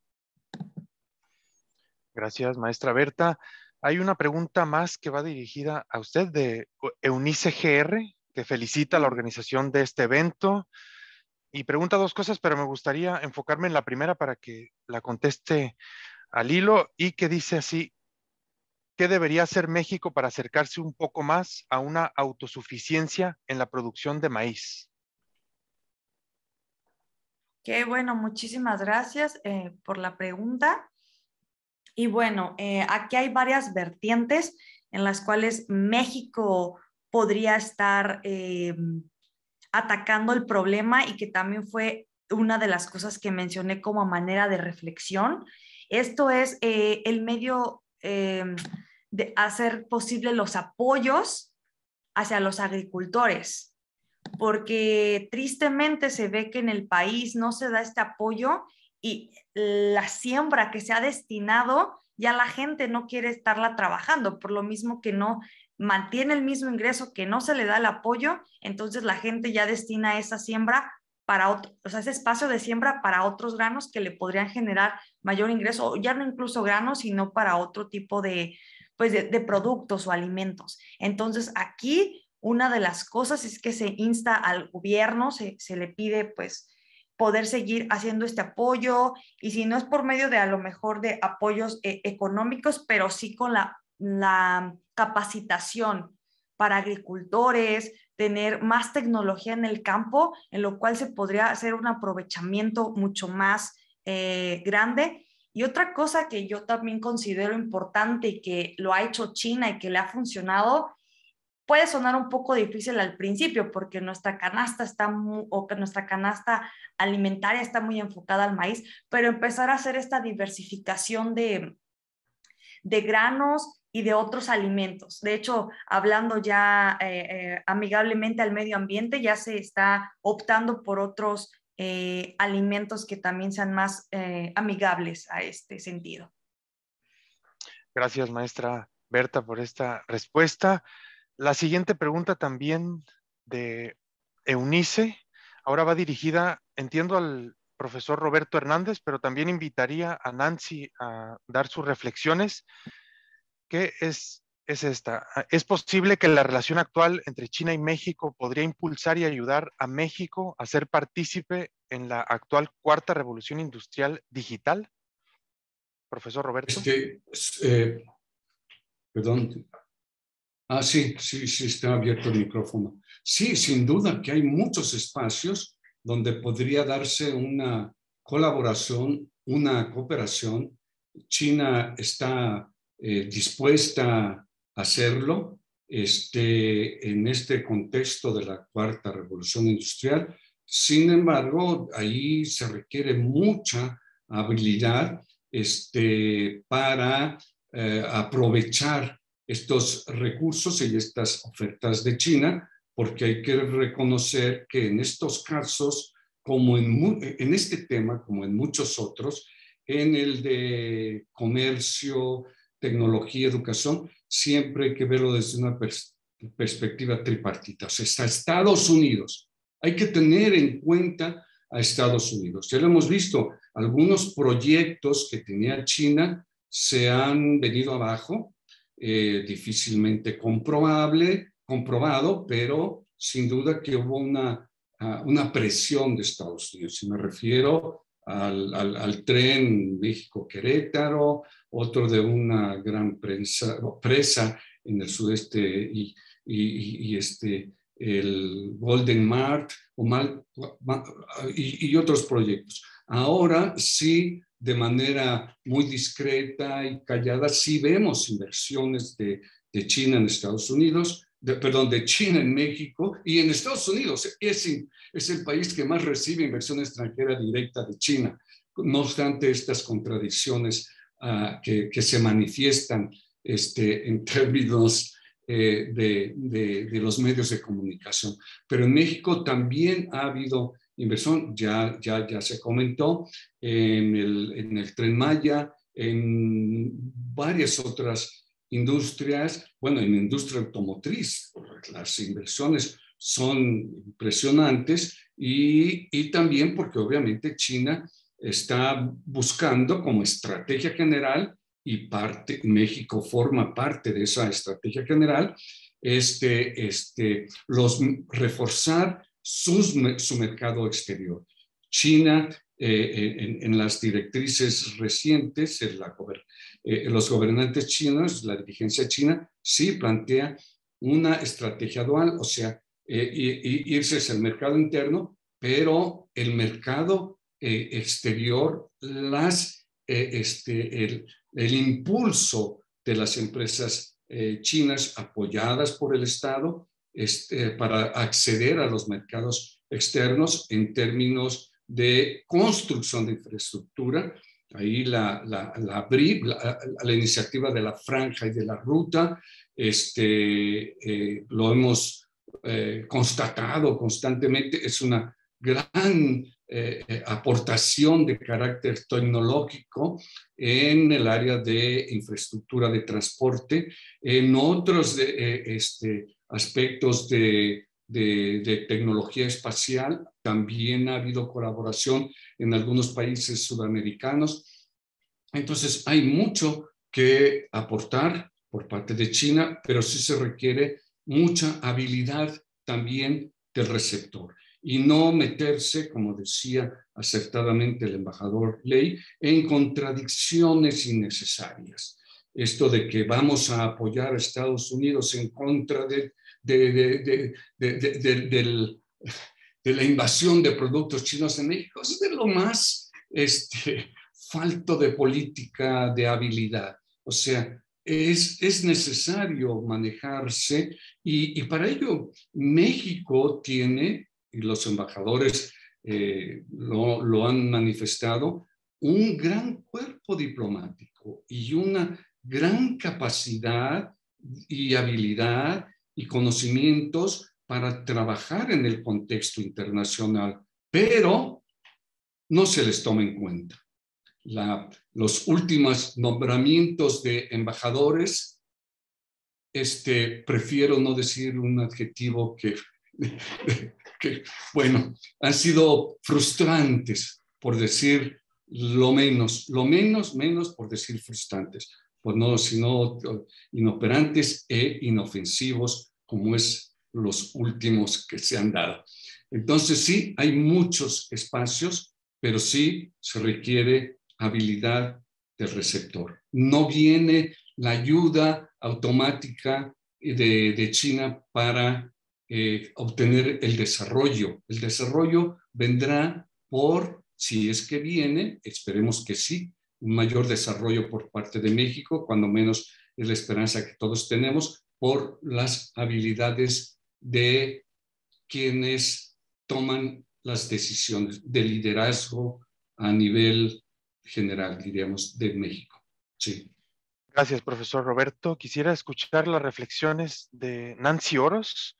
Gracias, maestra Berta. Hay una pregunta más que va dirigida a usted de Eunice GR, que felicita a la organización de este evento y pregunta dos cosas, pero me gustaría enfocarme en la primera para que la conteste al hilo, y que dice así: ¿qué debería hacer México para acercarse un poco más a una autosuficiencia en la producción de maíz? Qué bueno, muchísimas gracias por la pregunta. Y bueno, aquí hay varias vertientes en las cuales México podría estar atacando el problema, y que también fue una de las cosas que mencioné como manera de reflexión. Esto es el medio de hacer posible los apoyos hacia los agricultores, porque tristemente se ve que en el país no se da este apoyo, y la siembra que se ha destinado ya la gente no quiere estarla trabajando, por lo mismo que no mantiene el mismo ingreso, que no se le da el apoyo, entonces la gente ya destina esa siembra para otro, o sea, ese espacio de siembra para otros granos que le podrían generar mayor ingreso, ya no incluso granos, sino para otro tipo de, pues de productos o alimentos. Entonces aquí una de las cosas es que se insta al gobierno, se le pide pues poder seguir haciendo este apoyo, y si no es por medio de a lo mejor de apoyos económicos, pero sí con la capacitación para agricultores, tener más tecnología en el campo, en lo cual se podría hacer un aprovechamiento mucho más grande. Y otra cosa que yo también considero importante y que lo ha hecho China y que le ha funcionado, puede sonar un poco difícil al principio porque nuestra canasta nuestra canasta alimentaria está muy enfocada al maíz, pero empezar a hacer esta diversificación de granos y de otros alimentos. De hecho, hablando ya amigablemente al medio ambiente, ya se está optando por otros alimentos que también sean más amigables a este sentido. Gracias, maestra Berta, por esta respuesta. La siguiente pregunta también de Eunice, ahora va dirigida, entiendo, al profesor Roberto Hernández, pero también invitaría a Nancy a dar sus reflexiones. ¿Qué es esta? ¿Es posible que la relación actual entre China y México podría impulsar y ayudar a México a ser partícipe en la actual cuarta revolución industrial digital? Profesor Roberto. Perdón. Sí, está abierto el micrófono. Sí, sin duda que hay muchos espacios donde podría darse una colaboración, una cooperación. China está dispuesta a hacerlo en este contexto de la cuarta revolución industrial. Sin embargo, ahí se requiere mucha habilidad para aprovechar estos recursos y estas ofertas de China, porque hay que reconocer que en estos casos, como en este tema, como en muchos otros, en el de comercio, tecnología, educación, siempre hay que verlo desde una perspectiva tripartita. O sea, está Estados Unidos. Hay que tener en cuenta a Estados Unidos. Ya lo hemos visto, algunos proyectos que tenía China se han venido abajo. difícilmente comprobado, pero sin duda que hubo una presión de Estados Unidos. Y me refiero al tren México-Querétaro, otro de una gran presa en el sudeste y el Golden Mart y otros proyectos. Ahora sí, de manera muy discreta y callada, sí vemos inversiones de China en Estados Unidos, de China en México y en Estados Unidos. Es el país que más recibe inversión extranjera directa de China. No obstante estas contradicciones que se manifiestan en términos de los medios de comunicación. Pero en México también ha habido inversión, ya se comentó, en el Tren Maya, en varias otras industrias, bueno, en la industria automotriz, las inversiones son impresionantes y también porque obviamente China está buscando como estrategia general y México forma parte de esa estrategia general, reforzar su mercado exterior. China, en las directrices recientes, los gobernantes chinos, la dirigencia china, sí plantea una estrategia dual, o sea, irse hacia el mercado interno, pero el mercado exterior, el impulso de las empresas chinas apoyadas por el Estado para acceder a los mercados externos en términos de construcción de infraestructura. Ahí la BRIC, la iniciativa de la franja y de la ruta, lo hemos constatado constantemente, es una gran aportación de carácter tecnológico en el área de infraestructura de transporte, en otros aspectos de tecnología espacial. También ha habido colaboración en algunos países sudamericanos. Entonces, hay mucho que aportar por parte de China, pero sí se requiere mucha habilidad también del receptor y no meterse, como decía acertadamente el embajador Ley, en contradicciones innecesarias. Esto de que vamos a apoyar a Estados Unidos en contra de la invasión de productos chinos en México, es de lo más falto de política, de habilidad. O sea, es necesario manejarse y para ello México tiene, y los embajadores lo han manifestado, un gran cuerpo diplomático y una gran capacidad y habilidad y conocimientos para trabajar en el contexto internacional, pero no se les toma en cuenta. Los últimos nombramientos de embajadores, prefiero no decir un adjetivo que, bueno, han sido frustrantes, por decir lo menos por decir frustrantes, pues no, sino inoperantes e inofensivos, como es los últimos que se han dado. Entonces sí, hay muchos espacios, pero sí se requiere habilidad del receptor. No viene la ayuda automática de China para obtener el desarrollo. El desarrollo vendrá si es que viene, esperemos que sí, un mayor desarrollo por parte de México, cuando menos es la esperanza que todos tenemos, por las habilidades de quienes toman las decisiones de liderazgo a nivel general, diríamos, de México. Sí. Gracias, profesor Roberto. Quisiera escuchar las reflexiones de Nancy Oros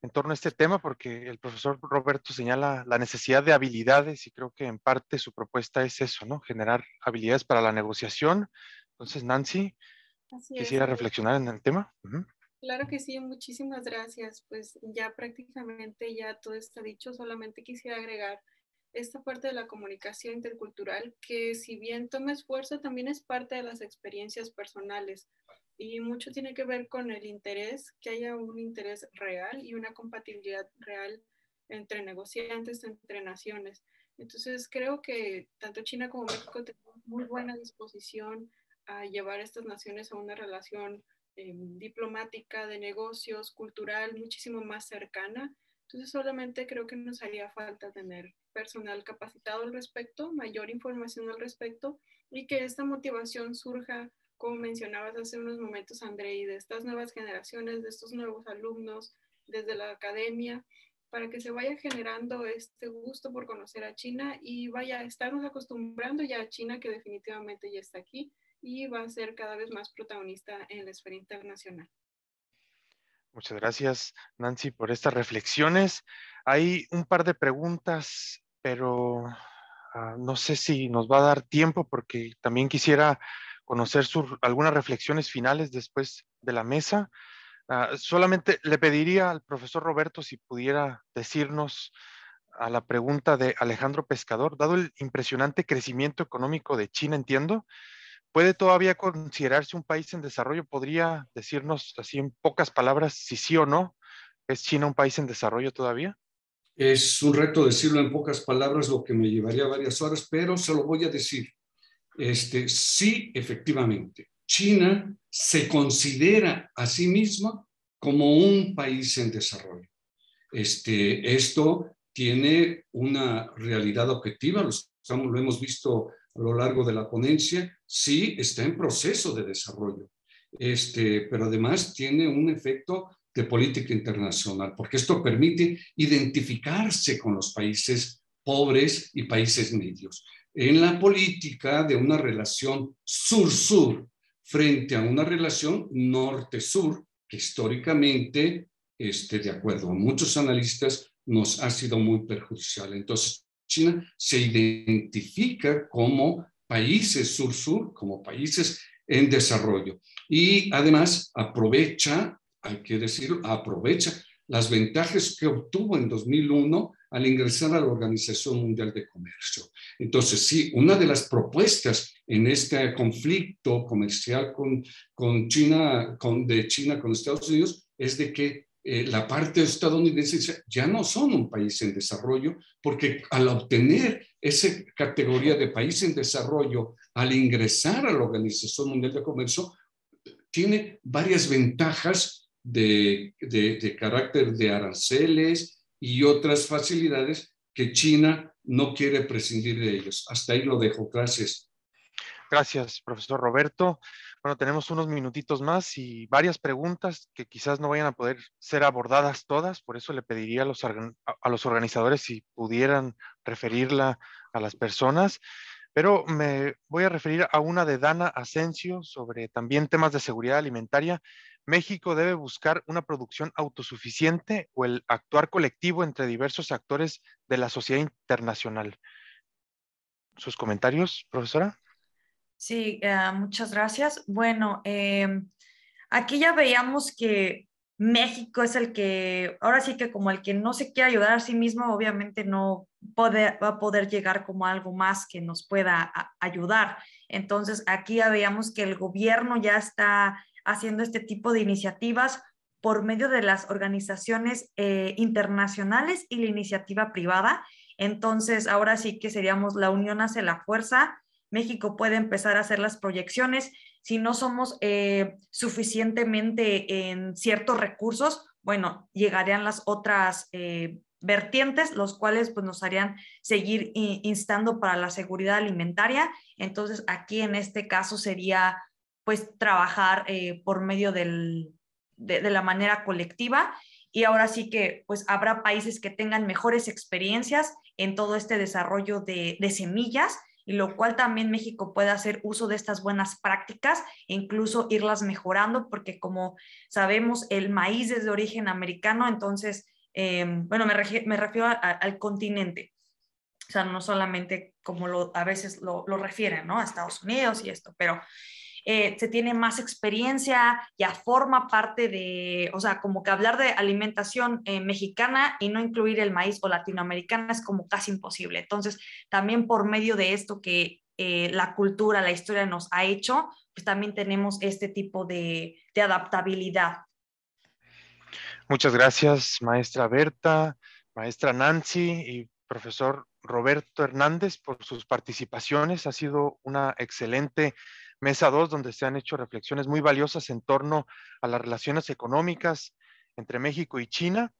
en torno a este tema, porque el profesor Roberto señala la necesidad de habilidades y creo que en parte su propuesta es eso, ¿no? Generar habilidades para la negociación. Entonces, Nancy, quisiera reflexionar en el tema. Claro que sí, muchísimas gracias. Pues ya prácticamente ya todo está dicho, solamente quisiera agregar esta parte de la comunicación intercultural, que si bien toma esfuerzo, también es parte de las experiencias personales. y mucho tiene que ver con el interés, que haya un interés real y una compatibilidad real entre negociantes, entre naciones. Entonces creo que tanto China como México tenemos muy buena disposición a llevar a estas naciones a una relación diplomática, de negocios, cultural, muchísimo más cercana. Entonces solamente creo que nos haría falta tener personal capacitado al respecto, mayor información al respecto, y que esta motivación surja, como mencionabas hace unos momentos, Andrei, de estas nuevas generaciones, de estos nuevos alumnos, desde la academia, para que se vaya generando este gusto por conocer a China y vaya a estarnos acostumbrando ya a China, que definitivamente ya está aquí y va a ser cada vez más protagonista en la esfera internacional. Muchas gracias, Nancy, por estas reflexiones. Hay un par de preguntas, pero no sé si nos va a dar tiempo porque también quisiera conocer algunas reflexiones finales después de la mesa. Solamente le pediría al profesor Roberto si pudiera decirnos a la pregunta de Alejandro Pescador, dado el impresionante crecimiento económico de China, entiendo, ¿puede todavía considerarse un país en desarrollo? ¿Podría decirnos así en pocas palabras si sí o no? ¿Es China un país en desarrollo todavía? Es un reto decirlo en pocas palabras, lo que me llevaría varias horas, pero se lo voy a decir. Sí, efectivamente, China se considera a sí misma como un país en desarrollo. Esto tiene una realidad objetiva, lo hemos visto a lo largo de la ponencia, sí está en proceso de desarrollo, pero además tiene un efecto de política internacional, porque esto permite identificarse con los países pobres y países medios. En la política de una relación sur-sur frente a una relación norte-sur, que históricamente, de acuerdo a muchos analistas, nos ha sido muy perjudicial. Entonces, China se identifica como países sur-sur, como países en desarrollo. Y además aprovecha, hay que decirlo, aprovecha las ventajas que obtuvo en 2001 al ingresar a la Organización Mundial de Comercio. Entonces, sí, una de las propuestas en este conflicto comercial con China, de China con Estados Unidos, es de que la parte estadounidense ya no son un país en desarrollo, porque al obtener esa categoría de país en desarrollo, al ingresar a la Organización Mundial de Comercio, tiene varias ventajas de carácter de aranceles y otras facilidades que China no quiere prescindir de ellos. Hasta ahí lo dejo. Gracias. Gracias, profesor Roberto. Bueno, tenemos unos minutitos más y varias preguntas que quizás no vayan a poder ser abordadas todas, por eso le pediría a los organizadores si pudieran referirla a las personas, pero me voy a referir a una de Dana Asensio sobre también temas de seguridad alimentaria. ¿México debe buscar una producción autosuficiente o el actuar colectivo entre diversos actores de la sociedad internacional? ¿Sus comentarios, profesora? Sí, muchas gracias. Bueno, aquí ya veíamos que México es el que, ahora sí que como el que no se quiere ayudar a sí mismo, obviamente no va a poder llegar como algo más que nos pueda ayudar. Entonces, aquí ya veíamos que el gobierno ya está haciendo este tipo de iniciativas por medio de las organizaciones internacionales y la iniciativa privada. Entonces, ahora sí que seríamos la unión hace la fuerza. México puede empezar a hacer las proyecciones. Si no somos suficientemente en ciertos recursos, bueno, llegarían las otras vertientes, los cuales pues, nos harían seguir instando para la seguridad alimentaria. Entonces, aquí en este caso sería pues trabajar por medio de la manera colectiva. Y ahora sí que pues habrá países que tengan mejores experiencias en todo este desarrollo de semillas, y lo cual también México puede hacer uso de estas buenas prácticas e incluso irlas mejorando, porque como sabemos, el maíz es de origen americano, entonces, bueno, me refiero al continente, o sea, no solamente como a veces lo refieren, ¿no? A Estados Unidos y esto, pero se tiene más experiencia, ya forma parte de, o sea, como que hablar de alimentación mexicana y no incluir el maíz o latinoamericana es como casi imposible. Entonces, también por medio de esto que la cultura, la historia nos ha hecho, pues también tenemos este tipo de adaptabilidad. Muchas gracias, maestra Berta, maestra Nancy y profesor Roberto Hernández por sus participaciones. Ha sido una excelente mesa 2 donde se han hecho reflexiones muy valiosas en torno a las relaciones económicas entre México y China.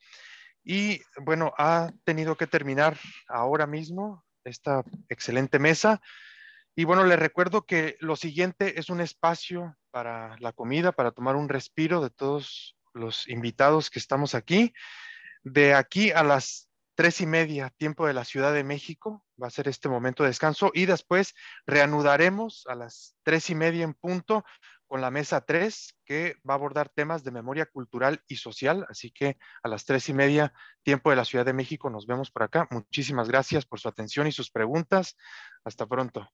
Y bueno, ha tenido que terminar ahora mismo esta excelente mesa. Y bueno, les recuerdo que lo siguiente es un espacio para la comida, para tomar un respiro de todos los invitados que estamos aquí. De aquí a las 3:30, tiempo de la Ciudad de México, va a ser este momento de descanso y después reanudaremos a las 3:30 en punto con la mesa 3, que va a abordar temas de memoria cultural y social. Así que a las 3:30, tiempo de la Ciudad de México, nos vemos por acá. Muchísimas gracias por su atención y sus preguntas. Hasta pronto.